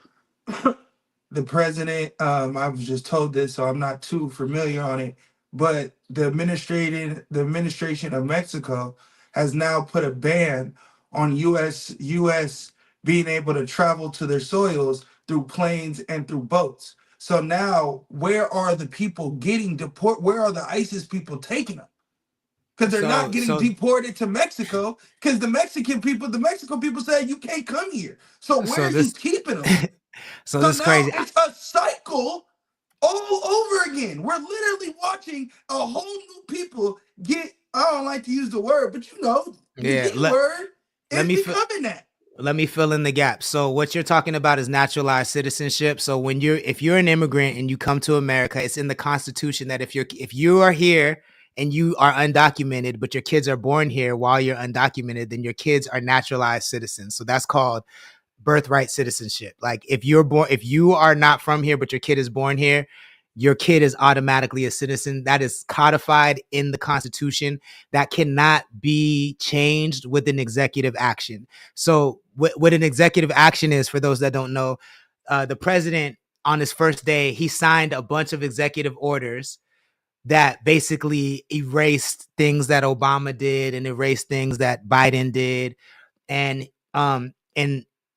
the president, I was just told this, so I'm not too familiar on it, but the administration of Mexico has now put a ban on U.S. being able to travel to their soils through planes and through boats. So now, where are the people getting deported? Where are the ISIS people taking them? Because they're not getting deported to Mexico. Because the Mexican people said you can't come here. So where are you keeping them? So this is crazy. It's a cycle all over again. We're literally watching a whole new people get. I don't like to use the word, but you know, the word is becoming that. Let me fill in the gap. So what you're talking about is naturalized citizenship. So if you're an immigrant and you come to America, it's in the Constitution that if you are here and you are undocumented, but your kids are born here while you're undocumented, then your kids are naturalized citizens. So that's called birthright citizenship. Like if you are not from here, but your kid is born here, your kid is automatically a citizen. That is codified in the Constitution. That cannot be changed with an executive action. So what an executive action is, for those that don't know, the president on his first day, he signed a bunch of executive orders that basically erased things that Obama did and erased things that Biden did. And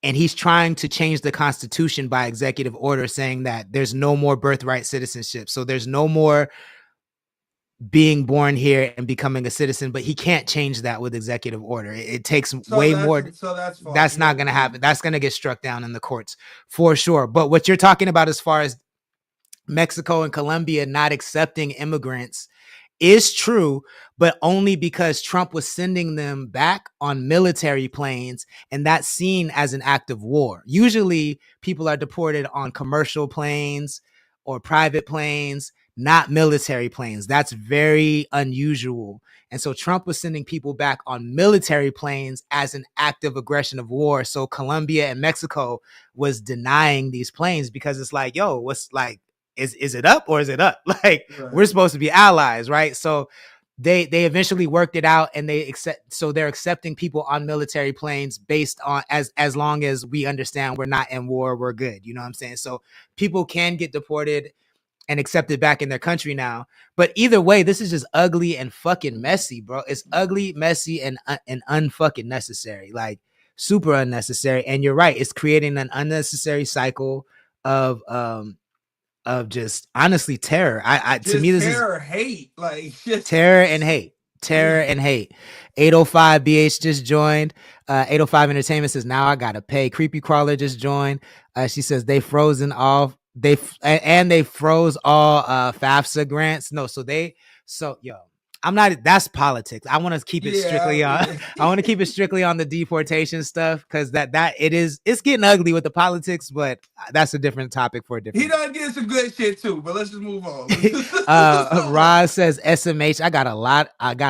he's trying to change the Constitution by executive order, saying that there's no more birthright citizenship. So there's no more being born here and becoming a citizen, but he can't change that with executive order. It takes way more. So that's not going to happen. That's going to get struck down in the courts for sure. But what you're talking about as far as Mexico and Colombia not accepting immigrants is true, but only because Trump was sending them back on military planes, and that's seen as an act of war. Usually people are deported on commercial planes or private planes, not military planes. That's very unusual. And so Trump was sending people back on military planes as an act of aggression of war. So Colombia and Mexico was denying these planes because it's like, yo, what's like, is it up or is it up? Like we're supposed to be allies, right? So they eventually worked it out, and they're accepting people on military planes based on as long as we understand we're not in war, we're good. You know what I'm saying? So people can get deported and accepted back in their country now. But either way, this is just ugly and fucking messy, bro. It's ugly, messy, and unfucking necessary. Like, super unnecessary. And you're right, it's creating an unnecessary cycle of just honestly terror. I to Just me, this terror, is hate, like just terror and hate. Terror and hate. 805 BH just joined. 805 Entertainment says, now I gotta pay. Creepy Crawler just joined. She says they frozen off. And they froze all FAFSA grants. No, so yo, I'm not, that's politics. I want to keep it strictly on I want to keep it strictly on the deportation stuff, because it's getting ugly with the politics, but that's a different topic for a different. He done get some good shit too, but let's just move on. Roz says SMH. I got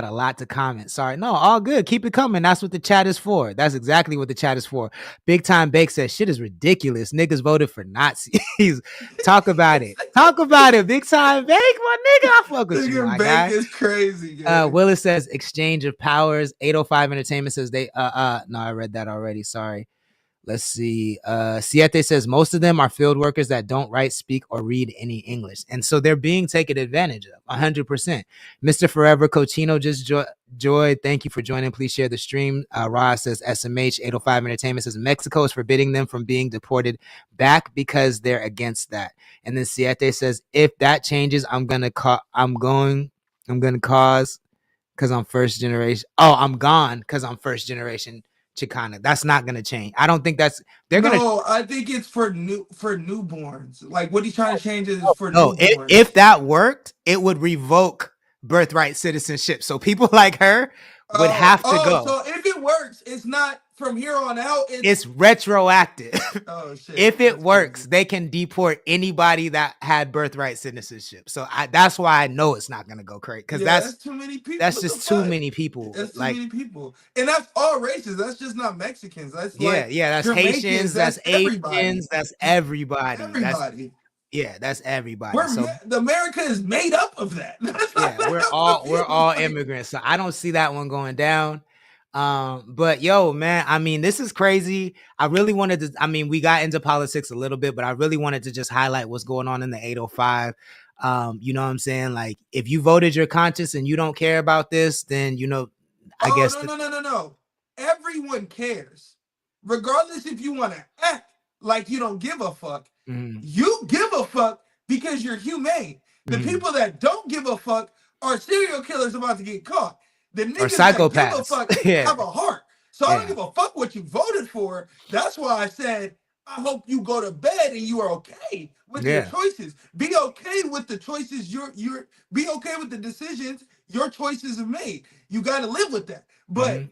a lot to comment. Sorry. No, all good. Keep it coming. That's what the chat is for. That's exactly what the chat is for. Big Time Bake says shit is ridiculous. Niggas voted for Nazis. Talk about it. Talk about it. Big Time Bake, my nigga. I fuck with you, my guy. Is crazy. Willis says exchange of powers. 805 Entertainment says they no, I read that already. Sorry. Let's see. Siete says most of them are field workers that don't write, speak, or read any English. And so they're being taken advantage of 100%. Mr. Forever Cochino just joined. Thank you for joining. Please share the stream. Ross says SMH. 805 Entertainment says Mexico is forbidding them from being deported back because they're against that. And then Siete says if that changes, I'm gonna cause because I'm first generation. Oh, I'm gone because I'm first generation Chicana. That's not gonna change. I don't think that's No, I think it's for newborns. Like what he's trying to change is for newborns. If that worked, it would revoke birthright citizenship. So people like her would have to go. So if it works, it's not from here on out. It's retroactive. Oh shit! If it works, they can deport anybody that had birthright citizenship. So that's why I know it's not gonna go crazy, because that's too many people. That's just too many people. That's too many people, and that's all races. That's just not Mexicans. That's that's Haitians. That's Asians. That's everybody. That's everybody. The America is made up of that. We're all immigrants. So I don't see that one going down. But yo, man, I mean, this is crazy. I really wanted to, we got into politics a little bit, but I really wanted to just highlight what's going on in the 805. You know what I'm saying? Like, if you voted your conscience and you don't care about this, then, I guess. No. Everyone cares. Regardless if you want to act like you don't give a fuck. You give a fuck because you're humane. The people that don't give a fuck are serial killers about to get caught. The niggas that give a fuck have a heart. So I don't give a fuck what you voted for. That's why I said, I hope you go to bed and you are okay with your choices. Be okay with the choices be okay with the decisions your choices have made. You got to live with that. But,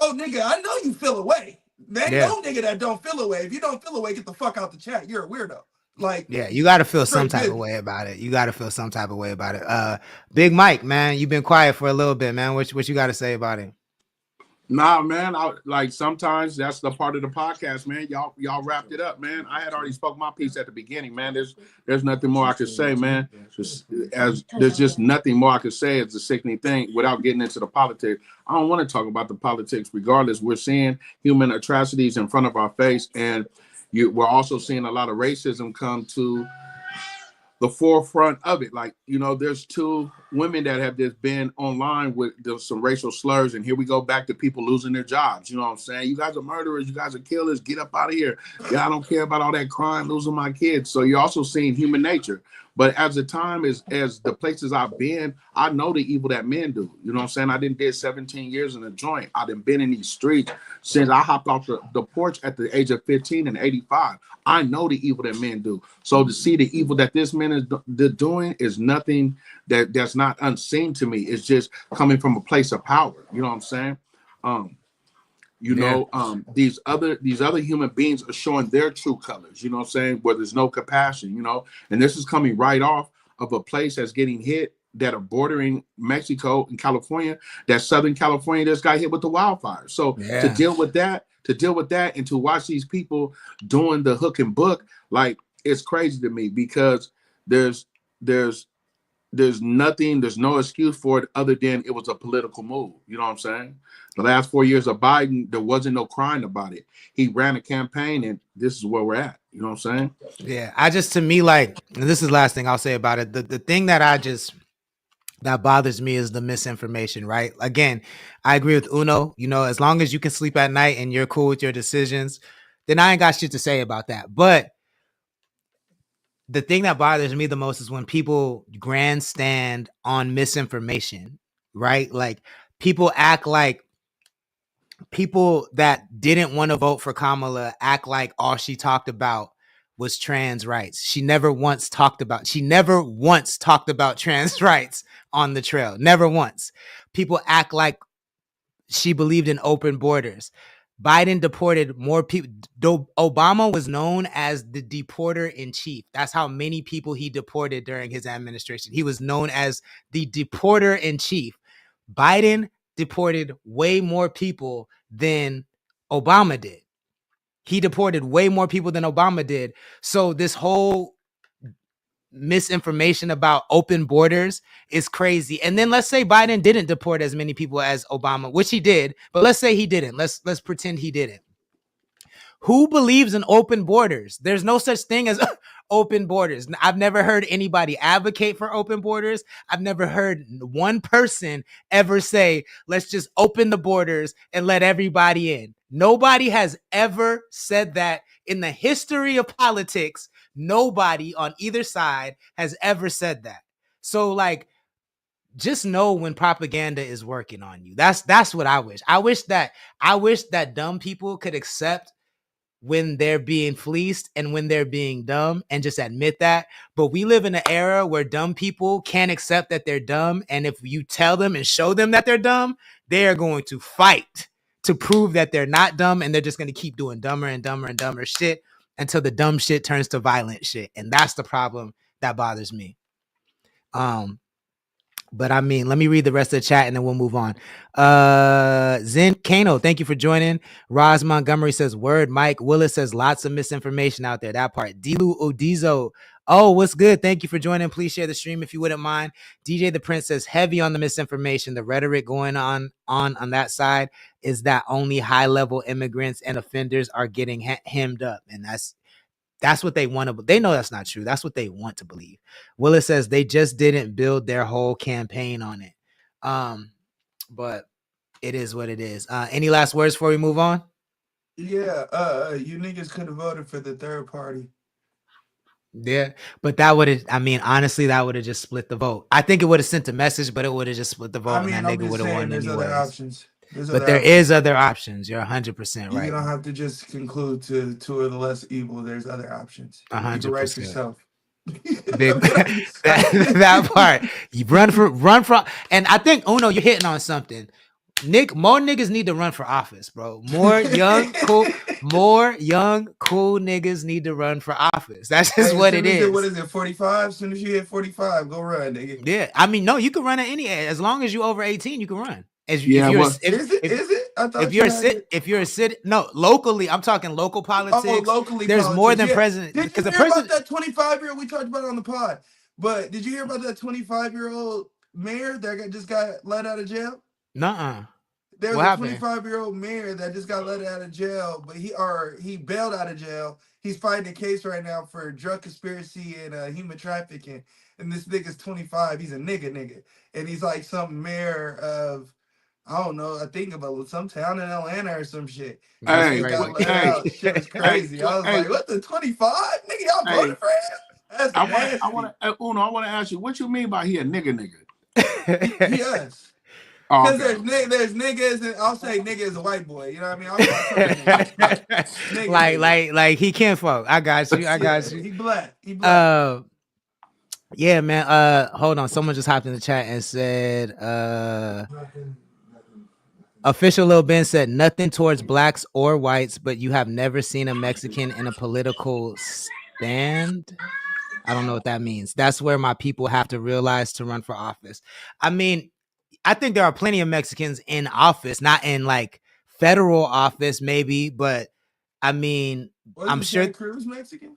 oh, nigga, I know you feel away. There ain't no nigga that don't feel away. If you don't feel away, get the fuck out the chat. You're a weirdo. Like, you got to feel some type of way about it. Big Mike, man, you've been quiet for a little bit, man. What you got to say about it? Nah, man. Sometimes that's the part of the podcast, man. Y'all wrapped it up, man. I had already spoke my piece at the beginning, man. There's nothing more I could say, man. There's just nothing more I could say. It's a sickening thing without getting into the politics. I don't want to talk about the politics. Regardless, we're seeing human atrocities in front of our face, and we're also seeing a lot of racism come to the forefront of it. Like, there's two women that have just been online with some racial slurs, and here we go back to people losing their jobs. You know what I'm saying? You guys are murderers. You guys are killers. Get up out of here. Yeah, I don't care about all that crime, losing my kids. So you're also seeing human nature. But as the time as the places I've been, I know the evil that men do. You know what I'm saying? I did 17 years in a joint. I done been in these streets since I hopped off the porch at the age of 15 and 85. I know the evil that men do. So to see the evil that this man is doing is nothing that's not unseen to me. It's just coming from a place of power. You know what I'm saying? These other human beings are showing their true colors, you know what I'm saying, where there's no compassion, and this is coming right off of a place that's getting hit that are bordering Mexico and California, that Southern California just got hit with the wildfires. So to deal with that and to watch these people doing the hook and book, like, it's crazy to me, because there's nothing, there's no excuse for it other than it was a political move. You know what I'm saying? The last 4 years of Biden, there wasn't no crying about it. He ran a campaign, and this is where we're at. You know what I'm saying? Yeah, to me, like, and this is the last thing I'll say about it. The thing that that bothers me is the misinformation, right? Again, I agree with Uno. As long as you can sleep at night and you're cool with your decisions, then I ain't got shit to say about that. But the thing that bothers me the most is when people grandstand on misinformation, right? Like people act like people that didn't want to vote for Kamala act like all she talked about was trans rights. She never once talked about trans rights on the trail. Never once. People act like she believed in open borders. Biden deported more people. Obama was known as the deporter in chief. That's how many people he deported during his administration. He was known as the deporter in chief. Biden deported way more people than Obama did. He deported way more people than Obama did. So this whole misinformation about open borders is crazy. And then let's say Biden didn't deport as many people as Obama, which he did, but let's say he didn't. Let's pretend he didn't. Who believes in open borders? There's no such thing as open borders. I've never heard anybody advocate for open borders. I've never heard one person ever say, let's just open the borders and let everybody in. Nobody has ever said that in the history of politics. Nobody on either side has ever said that. So like, just know when propaganda is working on you. That's what I wish. I wish that dumb people could accept when they're being fleeced and when they're being dumb and just admit that. But we live in an era where dumb people can't accept that they're dumb. And if you tell them and show them that they're dumb, they are going to fight to prove that they're not dumb. And they're just going to keep doing dumber and dumber and dumber shit until the dumb shit turns to violent shit. And that's the problem that bothers me. But I mean, let me read the rest of the chat and then we'll move on. Zen Kano, thank you for joining. Roz Montgomery says, word. Mike Willis says, lots of misinformation out there. That part. Dilu Odizo, oh, what's good? Thank you for joining. Please share the stream if you wouldn't mind. DJ the Prince says, heavy on the misinformation. The rhetoric going on that side is that only high-level immigrants and offenders are getting hemmed up. And that's what they want to. They know that's not true. That's what they want to believe. Willis says they just didn't build their whole campaign on it. But it is what it is. Any last words before we move on? Yeah, you niggas could have voted for the third party. Yeah, but that would have. I mean, honestly, that would have just split the vote. I think it would have sent a message, but it would have just split the vote. I mean, and that I'm nigga would have won there's anyways. other options. But there is other options. You're 100% right. You don't have to just conclude to two of the less evil. There's other options. 100%. You can write yourself. that part. You run for, and I think Uno, you're hitting on something. More niggas need to run for office, bro. More young, cool niggas need to run for office. That's just what it is. What is it, 45? As soon as you hit 45, go run, nigga. Yeah, I mean, no, you can run at any age. As long as you over 18, you can run. Is it? I thought if you're a city, no, locally, I'm talking local politics. Oh, locally, there's politics. more than president. Did you hear about that 25-year-old? We talked about it on the pod, but did you hear about that 25-year-old mayor that just got let out of jail? Nuh-uh. There's a 25-year-old mayor that just got let out of jail, but he bailed out of jail. He's fighting a case right now for drug conspiracy and human trafficking. And this nigga's 25. He's a nigga, and he's like some mayor of, I don't know, I think about some town in Atlanta or some shit. Hey, shit was crazy. I was like, what, the 25? Nigga, y'all voted for him? I want to ask you, what you mean by he a nigga? Yes. Because there's niggas, and I'll say nigga is a white boy. You know what I mean? like he can't fuck. I got you. He black. Yeah, man. Hold on. Someone just hopped in the chat and said, official Lil Ben said nothing towards blacks or whites, but you have never seen a Mexican in a political stand. I don't know what that means. That's where my people have to realize to run for office. I mean, I think there are plenty of Mexicans in office, not in like federal office, maybe, but I mean, I'm sure. Cruz Mexican?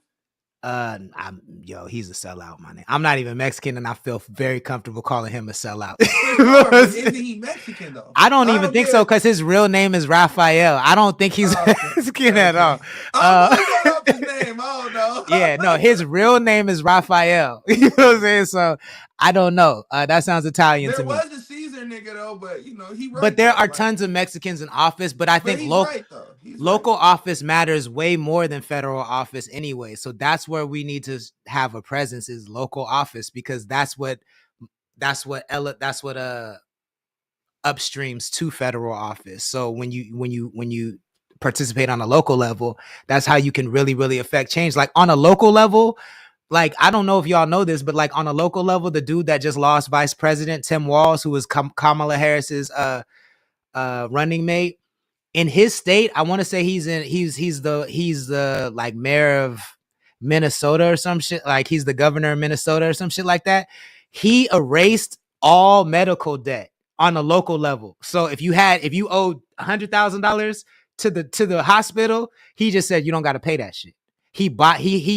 He's a sellout, my name. I'm not even Mexican, and I feel very comfortable calling him a sellout. Isn't he Mexican though? I don't even think so, because his real name is Rafael. I don't think he's Mexican at all. I don't know his name. I don't know. Yeah, no, his real name is Raphael. You know what I'm saying? So I don't know. That sounds Italian There to me. was a Caesar nigga though, but you know he right. But there though, are like, tons of Mexicans in office. But I but think he's right though. He's local right. office matters way more than federal office anyway. So that's where we need to have a presence is local office because that's what upstreams to federal office. So when you participate on a local level, that's how you can really affect change. Like on a local level, like I don't know if y'all know this, but like on a local level, the dude that just lost Vice President Tim Walz, who was Kamala Harris's running mate, in his state, I want to say he's the like mayor of Minnesota or some shit. Like he's the governor of Minnesota or some shit like that. He erased all medical debt on a local level. So if you owed $100,000 to the hospital, he just said you don't got to pay that shit. He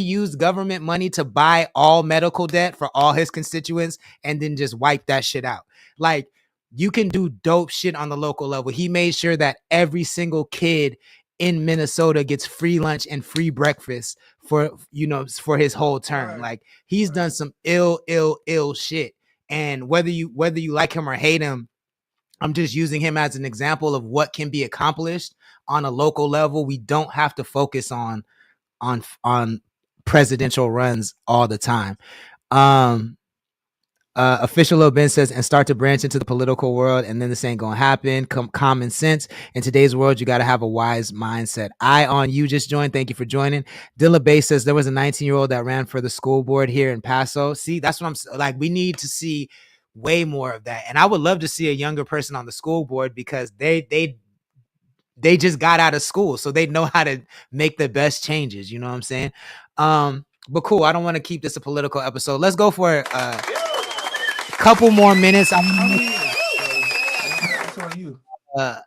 used government money to buy all medical debt for all his constituents and then just wipe that shit out. Like you can do dope shit on the local level. He made sure that every single kid in Minnesota gets free lunch and free breakfast for his whole term. Right. Like he's done some ill shit. And whether you like him or hate him, I'm just using him as an example of what can be accomplished on a local level. We don't have to focus on presidential runs all the time. Official Lil Ben says, and start to branch into the political world, and then this ain't gonna happen. Common sense. In today's world, you got to have a wise mindset. I on you just joined. Thank you for joining. Dilla Bay says there was a 19-year-old that ran for the school board here in Paso. See, that's what I'm like. We need to see way more of that, and I would love to see a younger person on the school board because they just got out of school, so they know how to make the best changes. You know what I'm saying? But cool. I don't want to keep this a political episode. Let's go for couple more minutes.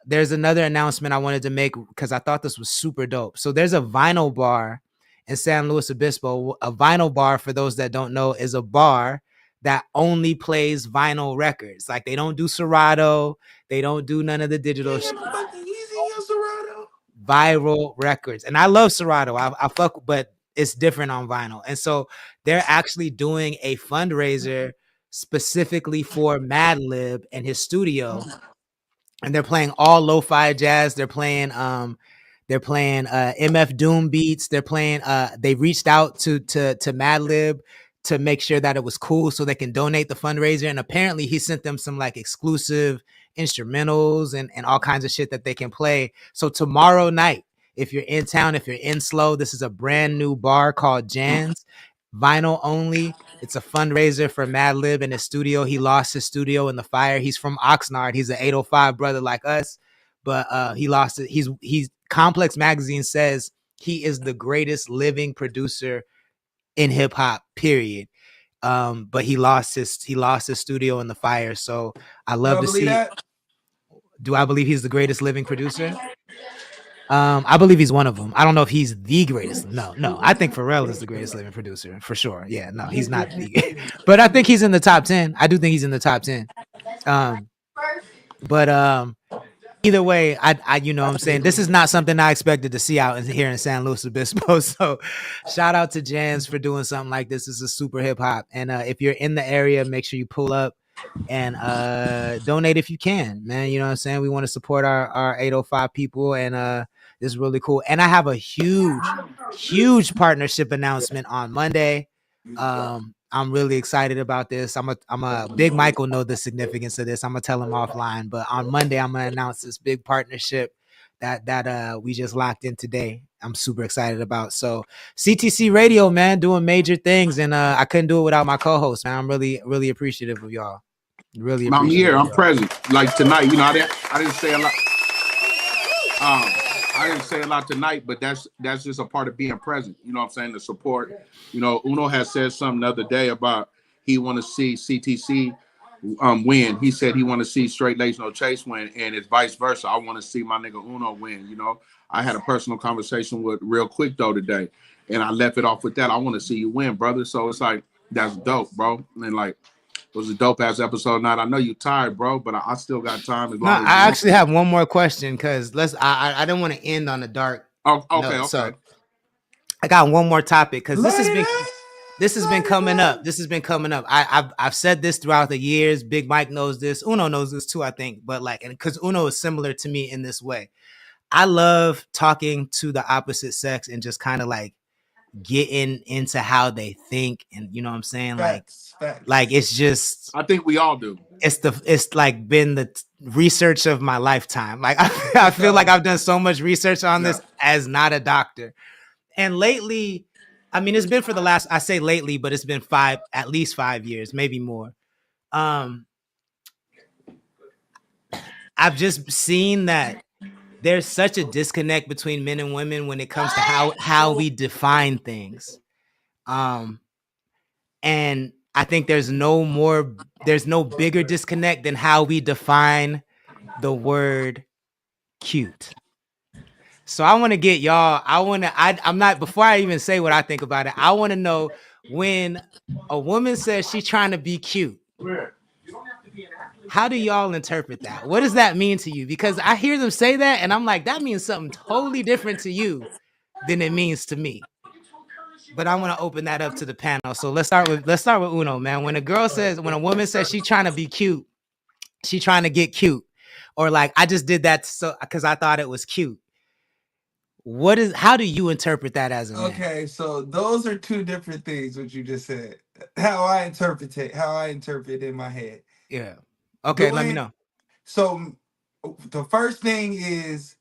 There's another announcement I wanted to make because I thought this was super dope. So there's a vinyl bar in San Luis Obispo. A vinyl bar, for those that don't know, is a bar that only plays vinyl records. Like they don't do Serato, they don't do none of the digital shit. Viral records, and I love Serato. I fuck, but it's different on vinyl. And so they're actually doing a fundraiser specifically for Madlib and his studio, and they're playing all lo-fi jazz. They're playing MF Doom beats. They're playing they reached out to Madlib to make sure that it was cool so they can donate the fundraiser, and apparently he sent them some like exclusive instrumentals and all kinds of shit that they can play. So tomorrow night, if you're in town, if you're in Slow, this is a brand new bar called Jan's, vinyl only. It's a fundraiser for Madlib in his studio. He lost his studio in the fire. He's from Oxnard. He's an 805 brother like us, but he lost it. He's Complex Magazine says he is the greatest living producer in hip hop, period. But he lost his studio in the fire. So I love to see that. Do I believe he's the greatest living producer? I believe he's one of them. I don't know if he's the greatest. No. I think Pharrell is the greatest living producer for sure. Yeah, no, he's not. But I think he's in the top 10. I do think he's in the top 10. But either way, I you know what I'm saying, this is not something I expected to see out here in San Luis Obispo. So shout out to Jans for doing something like this. This is super hip hop. And if you're in the area, make sure you pull up and donate if you can, man. You know what I'm saying? We want to support our 805 people, and this is really cool. And I have a huge partnership announcement on Monday. I'm really excited about this. I'm a Big Mike will know the significance of this. I'm gonna tell him offline, but on Monday I'm gonna announce this big partnership that we just locked in today. I'm super excited about. So CTC Radio, man, doing major things, and I couldn't do it without my co-host, man. I'm really appreciative of y'all. Really appreciative. I'm here. I'm present. Like tonight, you know, I didn't say a lot. I didn't say a lot tonight, but that's just a part of being present. You know what I'm saying? The support. You know, Uno has said something the other day about he want to see CTC win. He said he want to see Straight Lace No Chase win, and it's vice versa. I want to see my nigga Uno win. You know, I had a personal conversation with Real Quick though today, and I left it off with that. I want to see you win, brother. So it's like that's dope, bro. And like it was a dope ass episode. Not I know you tired, bro, but I still got time. As long as I actually have one more question because I didn't want to end on a dark. Okay. So I got one more topic because Light it this has been light it coming up. up. This has been coming up. I've said this throughout the years. Big Mike knows this. Uno knows this too, I think. But like, and because Uno is similar to me in this way, I love talking to the opposite sex and just kind of like getting into how they think, and you know what I'm saying, Facts. like it's just I think we all do. it's like been the research of my lifetime. Like I feel like I've done so much research on this as not a doctor. And lately, I mean, it's been for the last, I say lately, but it's been at least 5 years, maybe more. I've just seen that there's such a disconnect between men and women when it comes to how we define things. And I think there's no bigger disconnect than how we define the word cute. So I want to get y'all, I'm not, before I even say what I think about it, I want to know when a woman says she's trying to be cute, how do y'all interpret that? What does that mean to you? Because I hear them say that and I'm like, that means something totally different to you than it means to me. But I want to open that up to the panel. So let's start with Uno, man. When a woman says she's trying to be cute, she trying to get cute, or like, I just did that so because I thought it was cute. How do you interpret that as a man? Okay, so those are two different things, what you just said. How I interpret in my head. Yeah. Okay, let me know. So the first thing is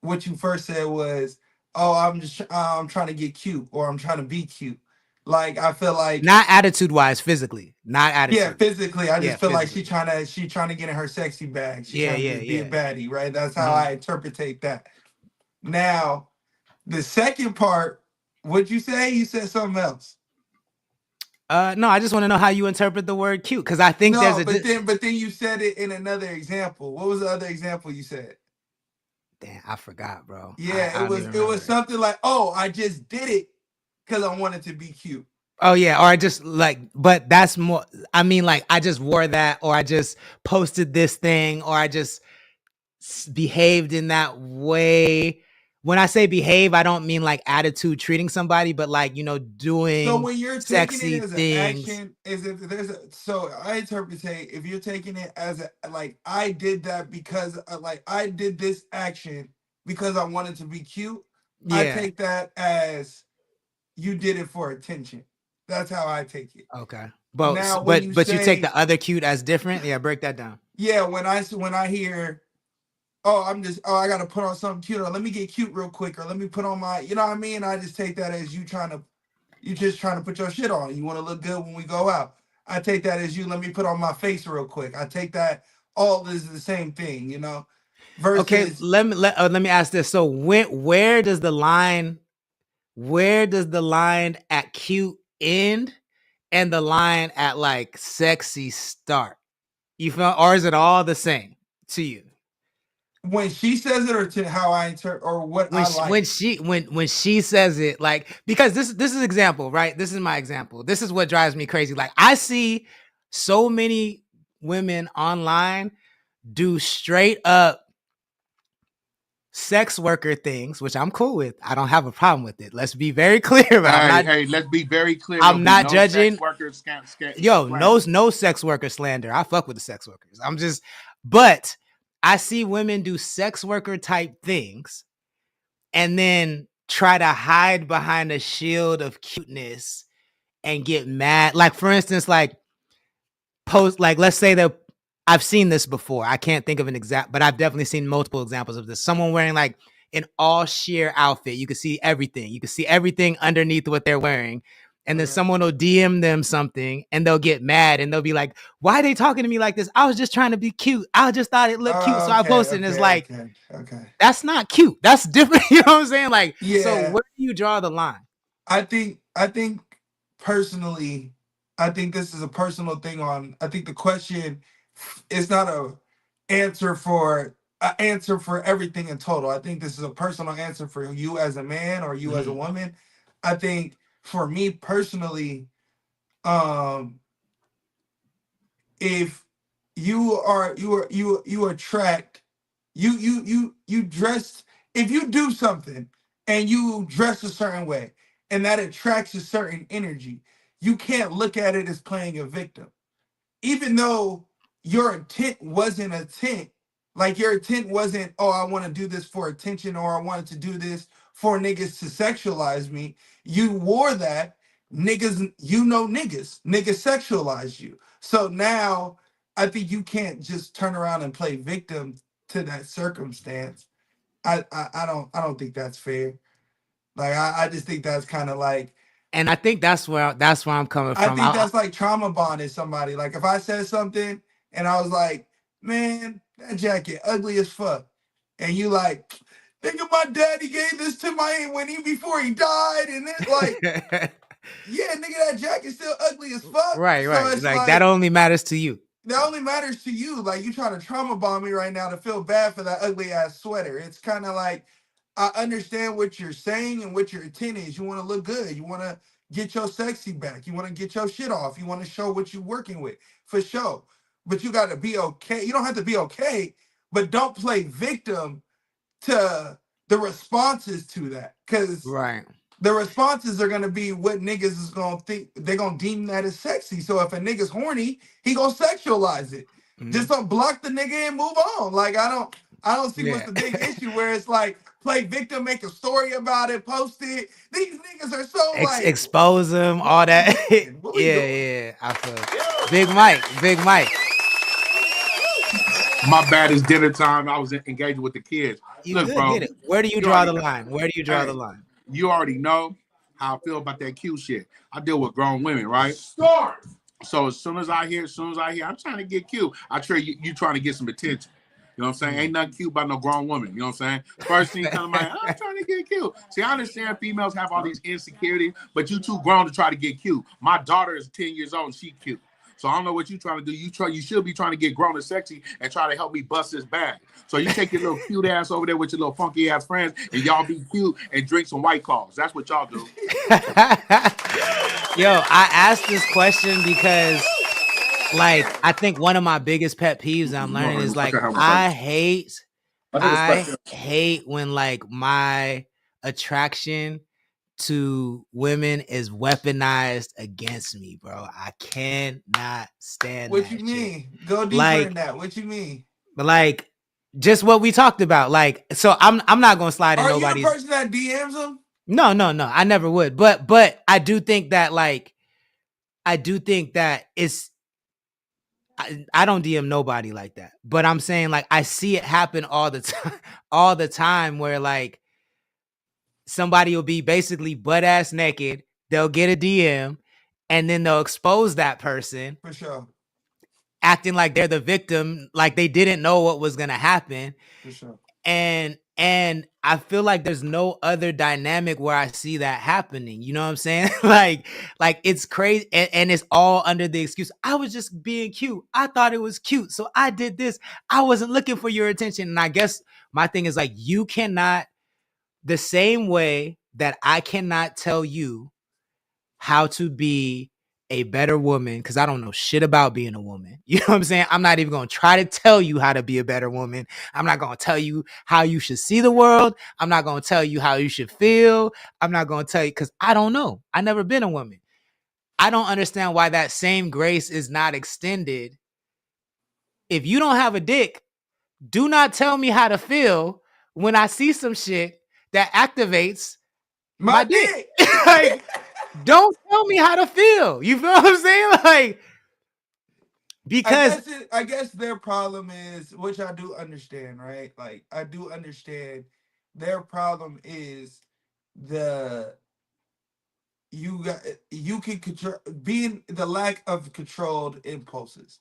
what you first said was, oh, I'm trying to get cute, or I'm trying to be cute. Like, I feel like not attitude wise, physically, not attitude. Yeah, physically, I just feel like she trying to get in her sexy bag. She trying to be a baddie, right? That's how I interpret that. Now, the second part, what'd you say? You said something else. No, I just want to know how you interpret the word cute, because I think but then you said it in another example. What was the other example you said? Damn, I forgot, bro. Yeah, it was something like, oh, I just did it because I wanted to be cute. Oh yeah, or I just like, but that's more, I mean, like, I just wore that, or I just posted this thing, or I just behaved in that way. When I say behave, I don't mean like attitude treating somebody, but like, you know, doing so when you're sexy taking it as things. an action, is if so I interpret if you're taking it as a, like, I did that because like I did this action because I wanted to be cute. Yeah. I take that as you did it for attention. That's how I take it. Okay. But now, but you take the other cute as different. Yeah, break that down. Yeah, when I hear, oh, I gotta put on something cute, or let me get cute real quick, or let me put on my, you know what I mean? I just take that as you just trying to put your shit on. You want to look good when we go out. I take that as you, let me put on my face real quick. I take that all is the same thing, you know. Versus, okay, let me ask this. So where does the line at cute end and the line at like sexy start? You feel, or is it all the same to you? When she says it, or to how I interpret, or what when I like? When she says it, like, because this is example, right? This is my example. This is what drives me crazy. Like, I see so many women online do straight up sex worker things, which I'm cool with. I don't have a problem with it. Let's be very clear about it. Let's be very clear. I'm not judging. Sex workers no sex worker slander. I fuck with the sex workers. But I see women do sex worker type things and then try to hide behind a shield of cuteness and get mad. Like, for instance, like post, like, let's say that I've seen this before. I can't think of an exact, but I've definitely seen multiple examples of this. Someone wearing like an all sheer outfit. You can see everything. You can see everything underneath what they're wearing. And then someone will DM them something and they'll get mad and they'll be like, why are they talking to me like this? I was just trying to be cute. I just thought it looked cute. So I posted and it's like, that's not cute. That's different. You know what I'm saying? Like, yeah. So where do you draw the line? I think personally, I think this is a personal thing I think the question is not an answer for everything in total. I think this is a personal answer for you as a man or you as a woman. I think for me personally, if you attract, you dress, if you do something and you dress a certain way and that attracts a certain energy. You can't look at it as playing a victim. Even though your intent wasn't like your intent wasn't, oh, I want to do this for attention, or I wanted to do this for niggas to sexualize me. You wore that. Niggas, niggas sexualize you. So now I think you can't just turn around and play victim to that circumstance. I don't think that's fair. Like I just think that's kind of like, and I think that's where I'm coming I from. think that's like trauma bonding somebody. Like if I said something and I was like, man, that jacket ugly as fuck. And you like, nigga, my daddy gave this to my before he died. And then like, yeah, nigga, that jacket's still ugly as fuck. right, So right. it's Like that like, only matters to you. that only matters to you. Like you trying to trauma bomb me right now to feel bad for that ugly ass sweater. It's kind of like, I understand what you're saying and what your intent is. You want to look good. You want to get your sexy back. You want to get your shit off. You want to show what you're working with, for sure. But you got to be okay. You don't have to be okay, but don't play victim to the responses to that. Because Right. the responses are gonna be what niggas is gonna think. They're gonna deem that as sexy. So if a nigga's horny, he gonna sexualize it. Just don't block the nigga and move on. Like I don't see what's the big issue where it's like play victim, make a story about it, post it. These niggas are so like expose them, all that. What we doing? Yeah. I feel Big Mike. My bad. It's dinner time. I was engaging with the kids. You Look, good, bro. get it. Where do you draw the line? Where do you draw the line? You already know how I feel about that cute shit. I deal with grown women, right? Start. So as soon as I hear, I'm trying to get cute. I try you trying to get some attention. You know what I'm saying? Ain't nothing cute about no grown woman. You know what I'm saying? First thing come to mind, I'm trying to get cute. See, I understand females have all these insecurities, but you too grown to try to get cute. My daughter is 10 years old and she cute. So I don't know what you're trying to do. You should be trying to get grown and sexy and try to help me bust this bag. So you take your little cute ass over there with your little funky ass friends and y'all be cute and drink some White Claws. That's what y'all do. Yo, I asked this question because like I think one of my biggest pet peeves I'm learning is like I hate when like my attraction to women is weaponized against me, bro. I cannot stand what that you mean? shit. Go deeper Like, in that. What you mean? But like just what we talked about. Like, so I'm not gonna slide in nobody's. Are you the person that DMs them? No. I never would. But I do think that it's I don't DM nobody like that. But I'm saying like I see it happen all the time where like somebody will be basically butt ass naked, they'll get a DM, and then they'll expose that person. For sure. Acting like they're the victim, like they didn't know what was gonna happen. For sure. And I feel like there's no other dynamic where I see that happening. You know what I'm saying? like it's crazy, and it's all under the excuse, I was just being cute. I thought it was cute, so I did this. I wasn't looking for your attention. And I guess my thing is like, you cannot, the same way that I cannot tell you how to be a better woman, because I don't know shit about being a woman. You know what I'm saying? I'm not even going to try to tell you how to be a better woman. I'm not going to tell you how you should see the world. I'm not going to tell you how you should feel. I'm not going to tell you, because I don't know. I never been a woman. I don't understand why that same grace is not extended. If you don't have a dick, do not tell me how to feel when I see some shit that activates my dick. Like, don't tell me how to feel. You feel what I'm saying? Like, because I guess their problem is, which I do understand, right? Like I do understand their problem is you can control being the lack of controlled impulses.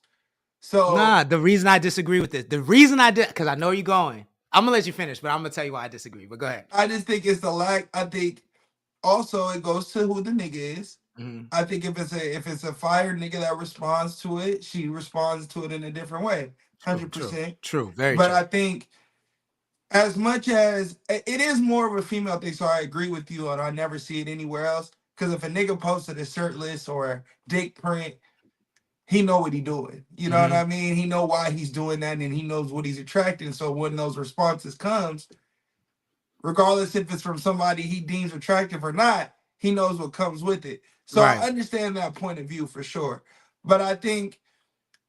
So nah, the reason I disagree with this, the reason I did, because I know you're going. I'm gonna let you finish, but I'm gonna tell you why I disagree. But go ahead. I just think it's the lack. I think also it goes to who the nigga is. Mm-hmm. I think if it's a fire nigga that responds to it, she responds to it in a different way. 100%. True. Very but true. I think as much as it is more of a female thing, so I agree with you, and I never see it anywhere else. Because if a nigga posted a shirtless or a dick print, he know what he doing. You know what I mean? He know why he's doing that, and he knows what he's attracting. So when those responses comes, regardless if it's from somebody he deems attractive or not, he knows what comes with it. So I Right. understand that point of view for sure. But I think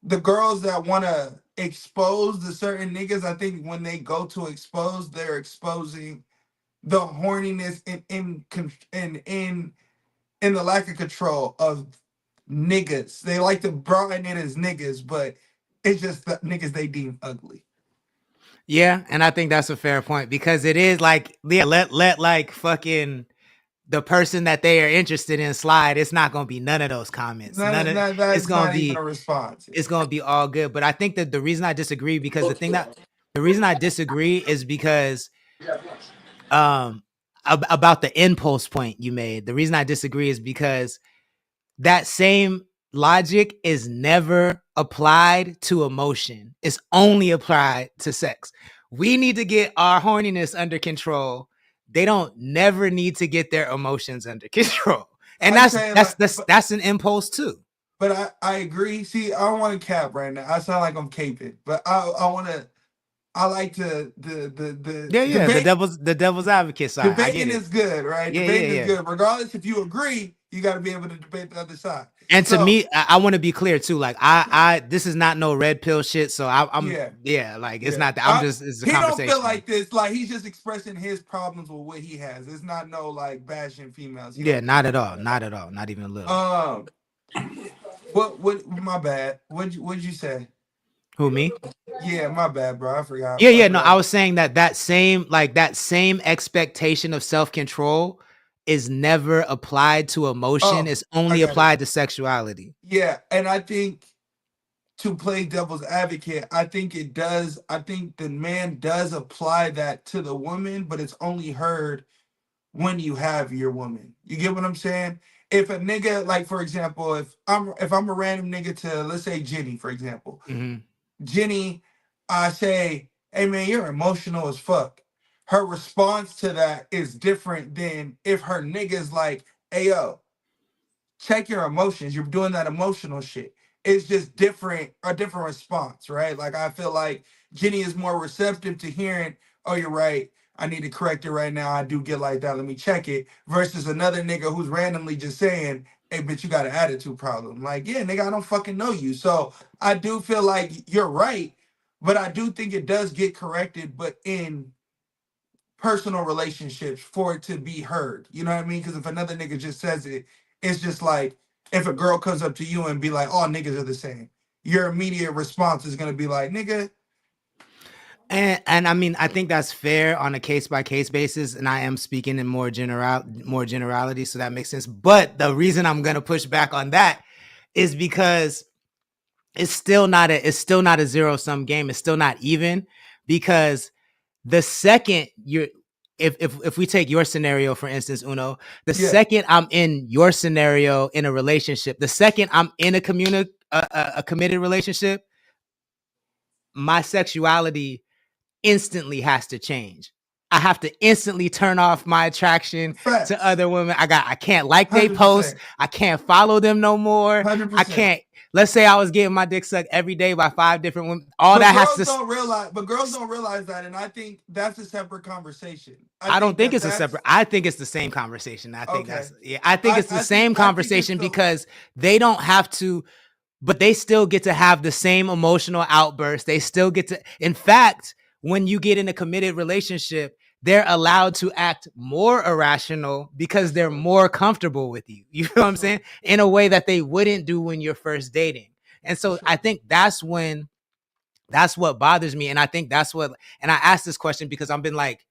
the girls that want to expose the certain niggas, I think when they go to expose, they're exposing the horniness in the lack of control of niggas. They like to broaden it as niggas, but it's just the niggas they deem ugly. Yeah, and I think that's a fair point because it is like, yeah, let like fucking the person that they are interested in slide. It's not gonna be none of those comments. It's That's gonna not even be a response. it's gonna be all good. But I think that the reason I disagree because the reason I disagree is because about the impulse point you made. The reason I disagree is because that same logic is never applied to emotion. It's only applied to sex. We need to get our horniness under control. They don't never need to get their emotions under control. And that's an impulse too. But I agree. See, I don't want to cap right now. I sound like I'm caping, but I want to. I like the Yeah. debate. The devil's advocate side. I get Debating it. is good, right? Yeah, Debating yeah, is yeah. good. Regardless if you agree, you got to be able to debate the other side. And to me, I want to be clear too. Like I this is not no red pill shit. So I'm like it's not that. I'm just it's a he conversation. don't feel like this. Like he's just expressing his problems with what he has. It's not no like bashing females. Yeah, not at all. Not at all. Not even a little. What? My bad. What'd you say? Who, me? Yeah, my bad, bro. I forgot. Yeah. No, I was saying that same expectation of self-control is never applied to emotion. It's only applied to sexuality. Yeah, and I think to play devil's advocate, I think it does. I think the man does apply that to the woman, but it's only heard when you have your woman. You get what I'm saying? If a nigga, like for example, if I'm a random nigga to, let's say, Jenny, for example, Jenny, I say, hey man, you're emotional as fuck. Her response to that is different than if her nigga's like, hey yo, check your emotions. You're doing that emotional shit. It's just a different response, right? Like I feel like Jenny is more receptive to hearing, oh, you're right. I need to correct it right now. I do get like that. Let me check it. Versus another nigga who's randomly just saying, hey, bitch, you got an attitude problem. Like, yeah, nigga, I don't fucking know you. So I do feel like you're right, but I do think it does get corrected, but in personal relationships for it to be heard. You know what I mean? Because if another nigga just says it, it's just like if a girl comes up to you and be like, all niggas are the same. Your immediate response is gonna be like, nigga. And I mean, I think that's fair on a case by case basis, and I am speaking in more generality, so that makes sense. But the reason I'm gonna push back on that is because it's still not a zero sum game. It's still not even, because the second you're if we take your scenario for instance, Uno, the second I'm in your scenario in a relationship, the second I'm in a committed relationship, my sexuality instantly has to change. I have to instantly turn off my attraction to other women. I can't like they posts. I can't follow them no more. 100%. I can't. Let's say I was getting my dick sucked every day by 5 different women. All that has to. Girls don't realize that, and I think that's a separate conversation. I don't think it's a separate. I think it's the same conversation. I think I think it's the same conversation because they don't have to, but they still get to have the same emotional outbursts. They still get to. In fact, when you get in a committed relationship, they're allowed to act more irrational because they're more comfortable with you. You know what I'm saying? In a way that they wouldn't do when you're first dating. And so I think that's what bothers me. And I think and I asked this question because I've been like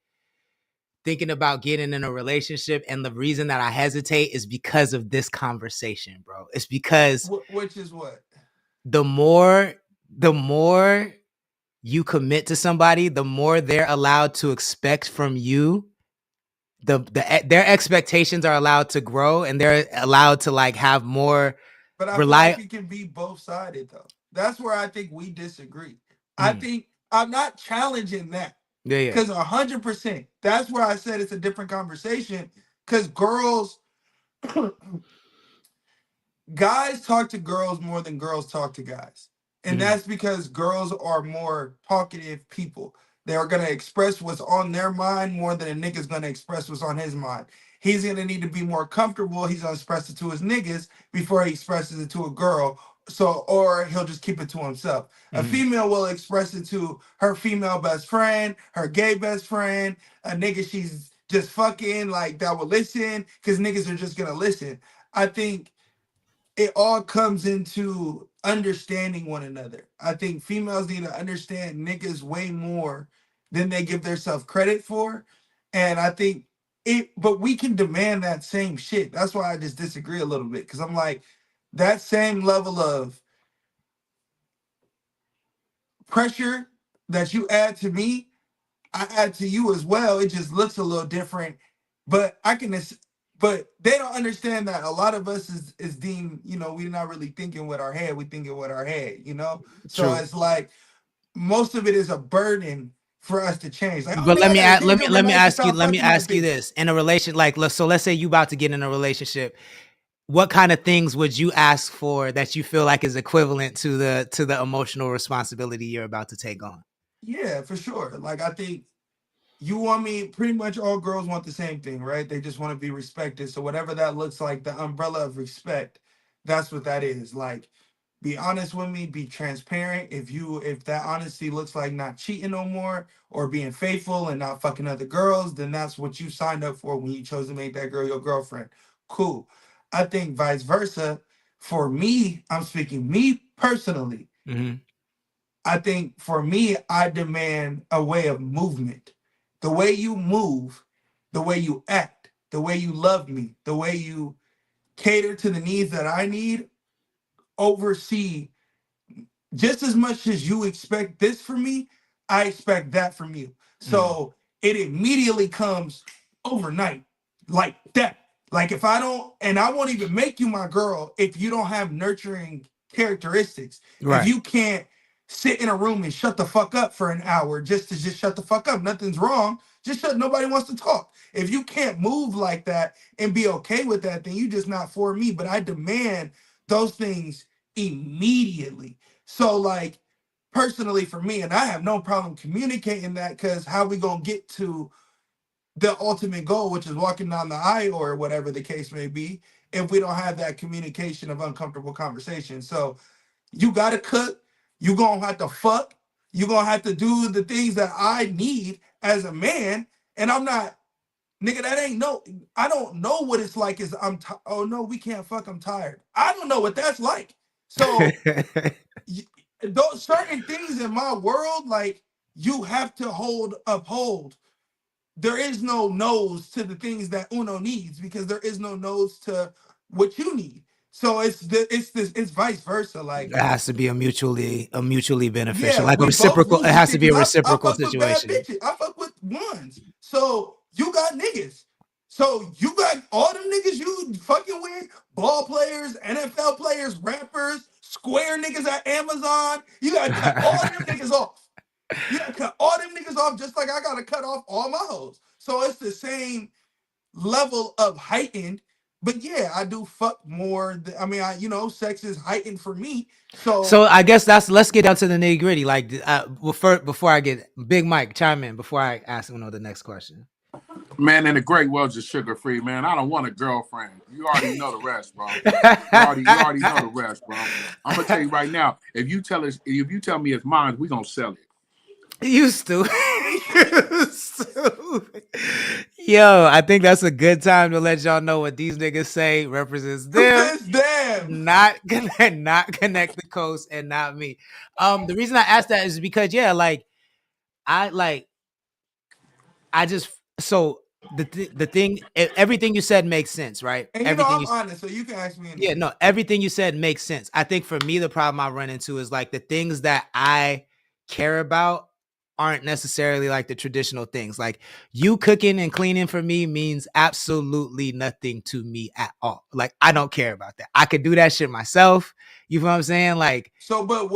thinking about getting in a relationship. And the reason that I hesitate is because of this conversation, bro. It's because which is what? The more you commit to somebody, the more they're allowed to expect from you. Their expectations are allowed to grow, and they're allowed to like have more. But I feel like it can be both sided though. That's where I think we disagree. I think I'm not challenging that. Yeah. Because 100%. That's where I said it's a different conversation. Because guys talk to girls more than girls talk to guys. And that's because girls are more talkative people. They're going to express what's on their mind more than a nigga's going to express what's on his mind. he's gonna need to be more comfortable. He's gonna express it to his niggas before he expresses it to a girl. So, or he'll just keep it to himself. A female will express it to her female best friend, her gay best friend, a nigga she's just fucking, like, that will listen, because niggas are just gonna listen. I think it all comes into understanding one another. I think females need to understand niggas way more than they give themselves credit for. And I think but we can demand that same shit. That's why I just disagree a little bit. Cause I'm like, that same level of pressure that you add to me, I add to you as well. It just looks a little different. But but they don't understand that a lot of us is deemed, we're not really thinking with our head, we thinking with our head, So True. it's like most of it is a burden for us to change. Like, oh But nigga, I gotta change let me overnight to ask you stop fucking that bitch. this. In a relation, like, so let's say you about to get in a relationship. What kind of things would you ask for that you feel like is equivalent to the emotional responsibility you're about to take on? Yeah, for sure. Like, I think you want me, pretty much all girls want the same thing, right? They just want to be respected. So whatever that looks like, the umbrella of respect, that's what that is. Like, be honest with me, be transparent. If that honesty looks like not cheating no more or being faithful and not fucking other girls, then that's what you signed up for when you chose to make that girl your girlfriend. Cool. I think vice versa. For me, I'm speaking me personally. I think for me, I demand a way of movement. The way you move, the way you act, the way you love me, the way you cater to the needs that I need, oversee just as much as you expect this from me, I expect that from you. So it immediately comes overnight, like that. Like, if I don't, and I won't even make you my girl if you don't have nurturing characteristics. If you can't sit in a room and shut the fuck up for an hour just to just shut the fuck up, nothing's wrong. Just shut. Nobody wants to talk. If you can't move like that and be okay with that, then you just not for me. But I demand those things immediately. So, like, personally for me, and I have no problem communicating that, because how we gonna get to the ultimate goal, which is walking down the aisle or whatever the case may be, if we don't have that communication of uncomfortable conversation. So you gotta cook, you gonna have to fuck, you gonna have to do the things that I need as a man. And I'm not, nigga, that ain't no, I don't know what it's like. Is oh no, we can't fuck, I'm tired. I don't know what that's like. So those certain things in my world, like, you have to uphold. There is no no's to the things that Uno needs, because there is no no's to what you need. So it's vice versa. Like, it has to be a mutually beneficial, yeah, like a we both reciprocal. It losing has to shit, be a because I reciprocal fuck with bad situation. bitches. I fuck with ones. So you got niggas. So you got all them niggas you fucking with, ball players, NFL players, rappers, square niggas at Amazon. You gotta cut all them niggas off. You gotta cut all them niggas off, just like I gotta cut off all my hoes. So it's the same level of heightened. But yeah, I do fuck more. I mean, sex is heightened for me. So I guess let's get down to the nitty gritty. Like, before I get Big Mike, chime in before I ask the next question. Man, in the great world's of sugar free, man. I don't want a girlfriend. You already know the rest, bro. You already know the rest, bro. I'm gonna tell you right now. If you tell me it's mine, we gonna sell it. You stupid. Yo, I think that's a good time to let y'all know what these niggas say represents them. Not connect the coast and not me. The reason I asked that is because, yeah, like, the thing, everything you said makes sense, right? And everything I'm honest, so you can ask me anything. Yeah, no, everything you said makes sense. I think for me, the problem I run into is, like, the things that I care about aren't necessarily like the traditional things. Like, you cooking and cleaning for me means absolutely nothing to me at all. Like, I don't care about that. I could do that shit myself. You know what I'm saying? Like, so, but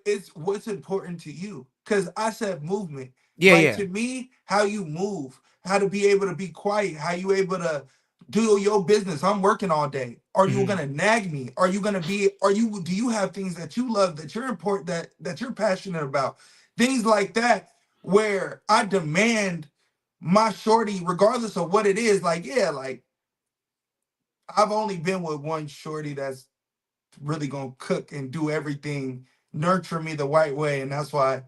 it's what's important to you? Because I said movement. Yeah, like, yeah. To me, how you move, how to be able to be quiet, how you able to do your business. I'm working all day. Are you gonna nag me? Do you have things that you love, that you're important, that you're passionate about? Things like that, where I demand my shorty, regardless of what it is, like, yeah, like I've only been with one shorty that's really gonna cook and do everything, nurture me the right way, and that's why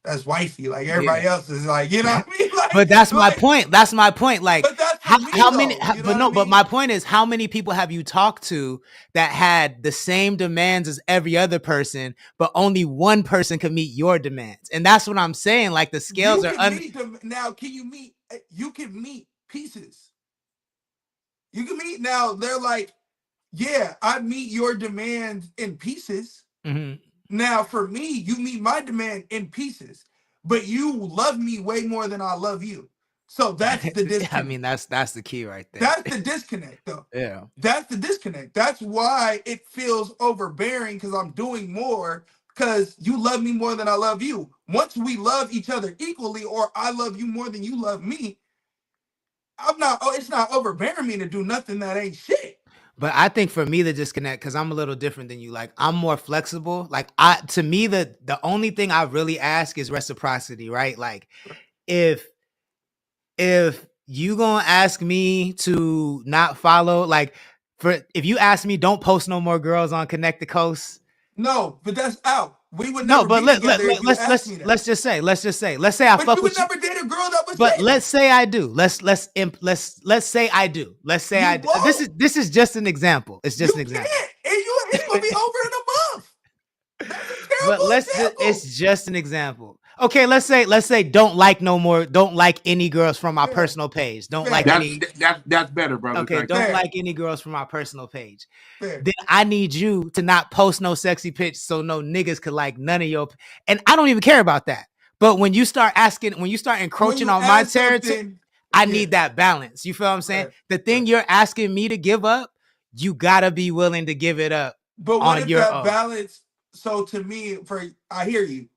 that's wifey. Like everybody else is like, you know what I mean? Like, but that's my point. That's my point. Like, but that's for me how though. many? You know But what no. I mean? But my point is, how many people have you talked to that had the same demands as every other person, but only one person could meet your demands? And that's what I'm saying. Like the scales you are can meet them now. Can you meet? You can meet pieces. You can meet now. They're like, yeah, I meet your demands in pieces. Mm-hmm. Now, for me, you meet my demand in pieces, but you love me way more than I love you. So that's the disconnect. I mean, that's the key right there. That's the disconnect, though. Yeah. That's the disconnect. That's why it feels overbearing because I'm doing more because you love me more than I love you. Once we love each other equally, or I love you more than you love me, it's not overbearing me to do nothing that ain't shit. But I think for me, the disconnect, because I'm a little different than you, like I'm more flexible. Like to me, the only thing I really ask is reciprocity, right? Like if you gonna ask me to not follow, like if you ask me don't post no more girls on Connect the Coast. No, but that's out. We would never be together if you asked me that. Let's just say I but fuck you with would never date a girl that was but saying let's say I do. Let's say I do. Let's say I do. This is just an example. It's just an example. And it's gonna be over in a month. That's a terrible example. It's just an example. Okay, let's say don't like any girls from my personal page. That's better, brother. Okay, don't like any girls from my personal page. Then I need you to not post no sexy pitch so no niggas could like none of your. And I don't even care about that. But when you start encroaching on my territory, I need that balance. You feel what I'm saying? The thing you're asking me to give up, you gotta be willing to give it up. But what if that balance? So to me, I hear you,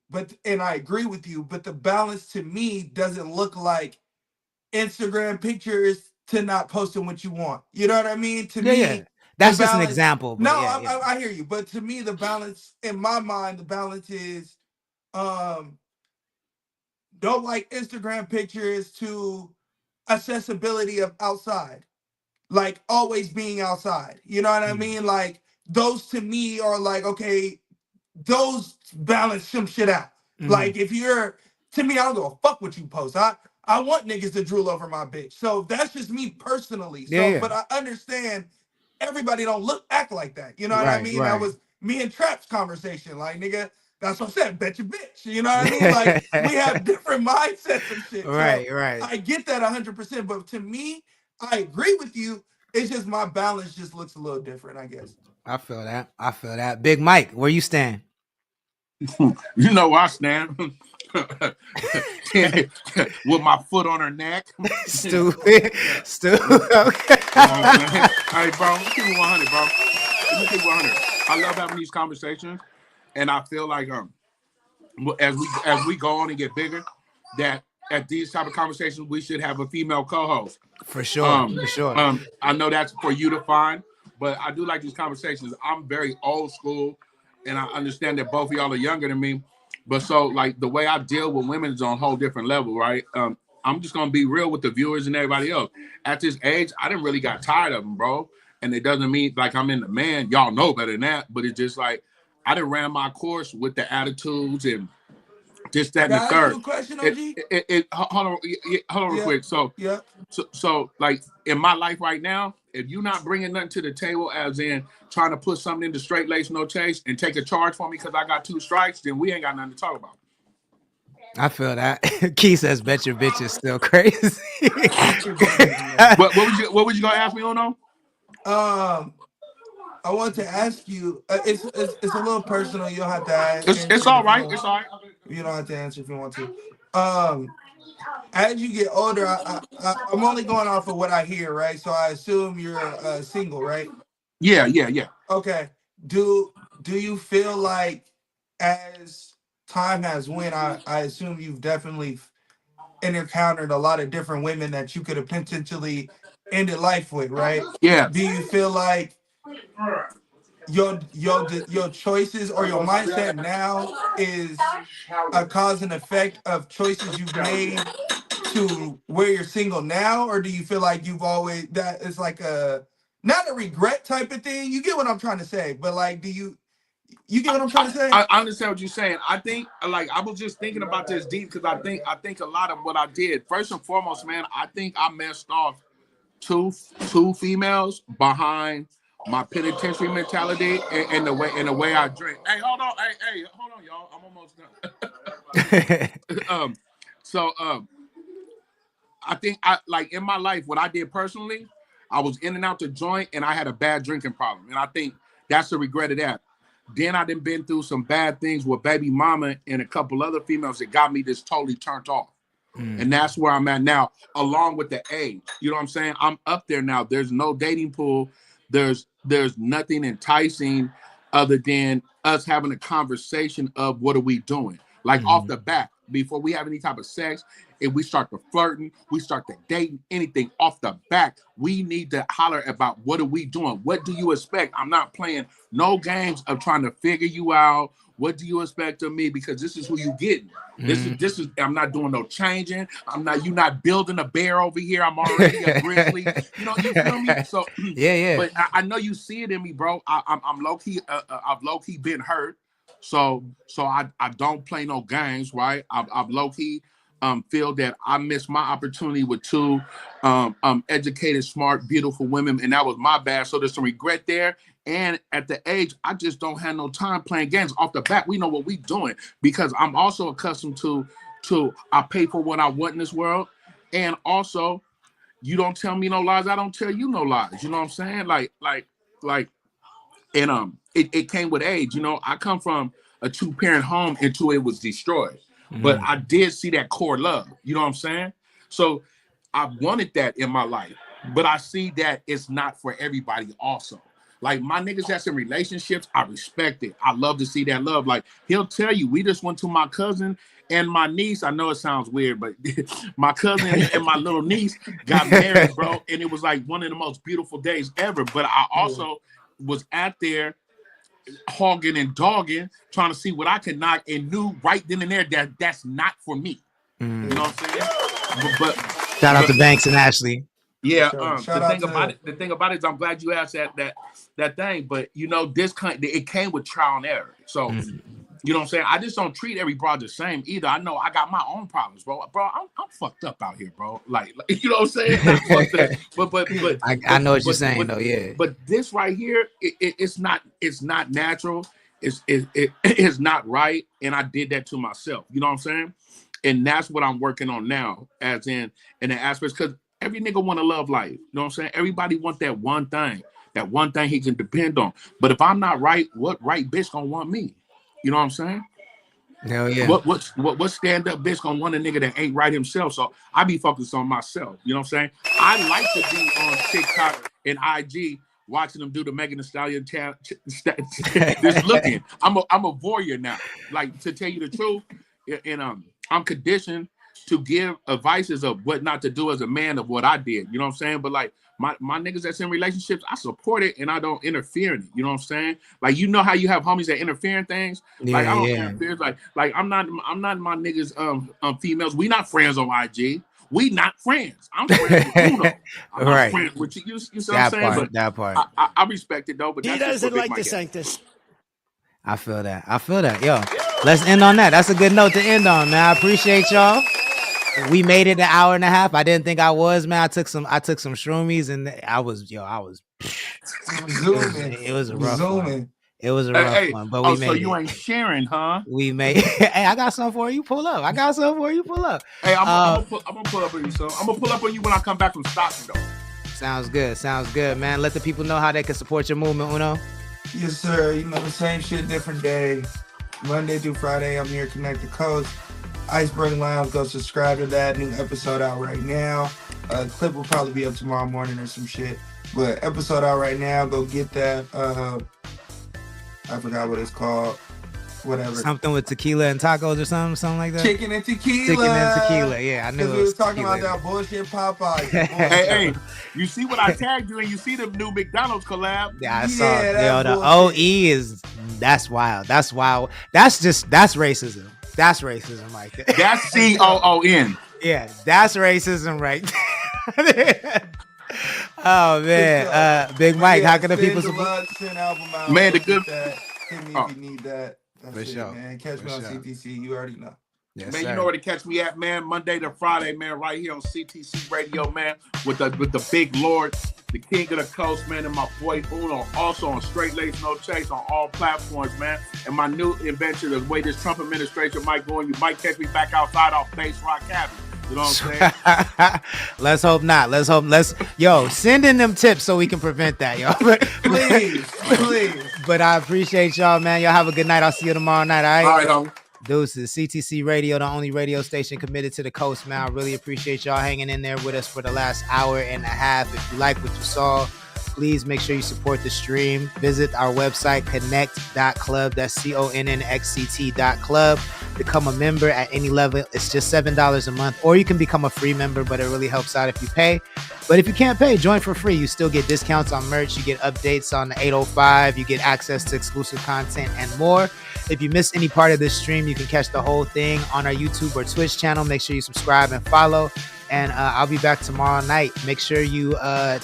and I agree with you, but the balance to me doesn't look like Instagram pictures to not posting what you want. You know what I mean? To me, that's just an example. No, I hear you, but to me, the balance in my mind, the balance is, don't like Instagram pictures to accessibility of outside, like always being outside. You know what I mean? Like those to me are like, okay, those balance some shit out. Mm-hmm. Like if you're, to me, I don't give a fuck what you post. I want niggas to drool over my bitch. So that's just me personally. So, but I understand everybody don't act like that. You know what I mean? That was me and Trap's conversation. Like, nigga, that's what I said. Bet your bitch. You know what I mean? Like we have different mindsets and shit. Right. I get that 100%. But to me, I agree with you. It's just my balance just looks a little different, I guess. I feel that. Big Mike, where you stand? You know where I stand. With my foot on her neck. Stupid. Okay. Hey, bro, keep it 100, bro. Let me keep 100. I love having these conversations, and I feel like as we go on and get bigger, that at these type of conversations we should have a female co-host. For sure. I know that's for you to find, but I do like these conversations. I'm very old school, and I understand that both of y'all are younger than me. But so, like, the way I deal with women is on a whole different level, right? I'm just going to be real with the viewers and everybody else. At this age, I didn't really got tired of them, bro. And it doesn't mean, like, I'm in the man. Y'all know better than that. But it's just, like, I done ran my course with the attitudes and this, that, and the third. Ask you a question, OG? Hold on real quick. So, like, in my life right now, if you're not bringing nothing to the table, as in trying to put something into straight lace, no chase, and take a charge for me because I got 2 strikes, then we ain't got nothing to talk about. I feel that. Key says, "Bet your bitch is still crazy." What was you gonna ask me on? I want to ask you. It's a little personal. You don't have to ask. It's all right. It's all right. You don't have to answer if you want to. As you get older, I'm only going off of what I hear, right? So I assume you're single, right? Yeah. Okay. Do you feel like as time has went, I assume you've definitely encountered a lot of different women that you could have potentially ended life with, right? Yeah. Do you feel like your choices or your mindset now is a cause and effect of choices you've made to where you're single now, or do you feel like you've always that it's like a not a regret type of thing? You get what I'm trying to say, but like, do you get what I'm trying to say? I understand what you're saying. I think, like, I was just thinking about this deep because I think a lot of what I did, first and foremost, man, I think I messed off two females behind my penitentiary mentality and the way I drink. Hey, hold on, y'all. I'm almost done. So I think in my life, what I did personally, I was in and out the joint and I had a bad drinking problem. And I think that's the regret of that. Then I done been through some bad things with baby mama and a couple other females that got me just totally turned off. And that's where I'm at now, along with the age. You know what I'm saying? I'm up there now. There's no dating pool. There's nothing enticing other than us having a conversation of what are we doing? Like off the bat, before we have any type of sex, if we start to flirting, we start to dating, anything off the back, we need to holler about what are we doing? What do you expect? I'm not playing no games of trying to figure you out. What do you expect of me? Because this is who you getting. This is. I'm not doing no changing. You're not building a bear over here. I'm already a grizzly. You feel me? So yeah. But I know you see it in me, bro. I'm low key. I've low key been hurt. So I don't play no games, right? I've low key feel that I missed my opportunity with two educated, smart, beautiful women, and that was my bad. So there's some regret there. And at the age, I just don't have no time playing games. Off the bat, we know what we doing because I'm also accustomed to I pay for what I want in this world. And also, you don't tell me no lies, I don't tell you no lies. You know what I'm saying? And it came with age. I come from a 2-parent home until it was destroyed. But I did see that core love. You know what I'm saying? So I wanted that in my life. But I see that it's not for everybody also. Like my niggas that's in relationships, I respect it. I love to see that love. Like he'll tell you, we just went to my cousin and my niece. I know it sounds weird, but my cousin and my little niece got married, bro. And it was like one of the most beautiful days ever. But I also was out there hogging and dogging, trying to see what I could knock, and knew right then and there that that's not for me. You know what I'm saying? But shout out to Banks and Ashley. Yeah, the thing about it is I'm glad you asked that thing, but it came with trial and error. So you know what I'm saying? I just don't treat every broad the same either. I know I got my own problems, bro. I'm fucked up out here, bro. Like you know what I'm saying? But I know what you're saying though, yeah. But this right here, it's not natural. It's not right, and I did that to myself. You know what I'm saying? And that's what I'm working on now, as in the aspects, because every nigga want to love life. You know what I'm saying? Everybody want that one thing he can depend on. But if I'm not right, what right bitch gonna want me? You know what I'm saying? Hell yeah. What stand up bitch gonna want a nigga that ain't right himself? So I be focused on myself. You know what I'm saying? I like to be on TikTok and IG watching them do the Megan Thee Stallion just looking. I'm a voyeur now. Like, to tell you the truth, and I'm conditioned to give advices of what not to do as a man of what I did. You know what I'm saying? But like my niggas that's in relationships, I support it and I don't interfere in it. You know what I'm saying? Like, you know how you have homies that interfere in things? Like I don't interfere. Like I'm not my niggas females. We not friends on IG. We not friends. I'm friends with Uno. I'm not friends with you. You see what I'm saying? But that part. I respect it though. But he doesn't like the Sanctus. I feel that. Yo, let's end on that. That's a good note to end on, man. I appreciate y'all. We made it an hour and a half. I didn't think I was, man. I took some shroomies and I was zooming. It was a rough one. It was a rough one, but we made it. So you ain't sharing, huh? We made it. Hey, I got something for you. Pull up. Hey, I'm gonna pull up on you, so I'm gonna pull up on you when I come back from Stockton, though. Sounds good, man. Let the people know how they can support your movement, Uno. Yes, sir. You know, the same shit, different day. Monday through Friday, I'm here, Connect the Coast. Iceberg Lounge, go subscribe to that. New episode out right now. Clip will probably be up tomorrow morning or some shit. But episode out right now. Go get that. I forgot what it's called. Whatever. Something with tequila and tacos or something like that. Chicken and tequila. Yeah, I knew. We was talking about that bullshit Popeye. Hey, you see what I tagged you and you see the new McDonald's collab? Yeah, I saw it. Yo, the OE that's wild. That's wild. That's racism. That's racism right there. That's COON. Yeah, that's racism right there. Oh man, Big Mike, how can the people support? Send album out. Man, the Get good. that. Hit me Oh. if you need that. That's For it, sure. man. Catch For me on sure. CTC. You already know. Yes, Man, sir. you know where to catch me at, man. Monday to Friday, man, right here on CTC Radio, man, with the big Lord, the King of the Coast, man, and my boy Uno, also on Straight Lace No Chase on all platforms, man. And my new adventure, the way this Trump administration might go, and you might catch me back outside off Base Rock Cabin. You know what I'm saying? Let's hope not. Yo, send in them tips so we can prevent that, yo. Please. But I appreciate y'all, man. Y'all have a good night. I'll see you tomorrow night, all right? All right, homie. Deuces. CTC Radio, the only radio station committed to the coast, man. I really appreciate y'all hanging in there with us for the last hour and a half. If you like what you saw, please make sure you support the stream. Visit our website, connxct.club. That's connxct.club. Become a member at any level. It's just $7 a month, or you can become a free member, but it really helps out if you pay. But if you can't pay, join for free. You still get discounts on merch. You get updates on the 805. You get access to exclusive content and more. If you miss any part of this stream, you can catch the whole thing on our YouTube or Twitch channel. Make sure you subscribe and follow. And I'll be back tomorrow night. Make sure you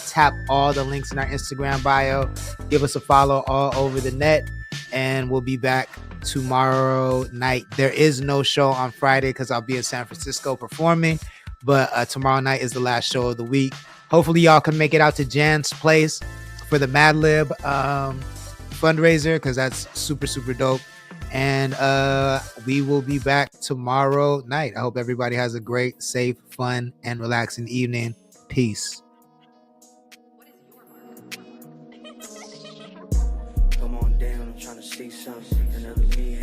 tap all the links in our Instagram bio. Give us a follow all over the net. And we'll be back tomorrow night. There is no show on Friday because I'll be in San Francisco performing. But tomorrow night is the last show of the week. Hopefully y'all can make it out to Jan's place for the Mad Lib fundraiser, because that's super, super dope. And we will be back tomorrow night. I hope everybody has a great, safe, fun, and relaxing evening. Peace. Come on down, I'm trying to see something. Another me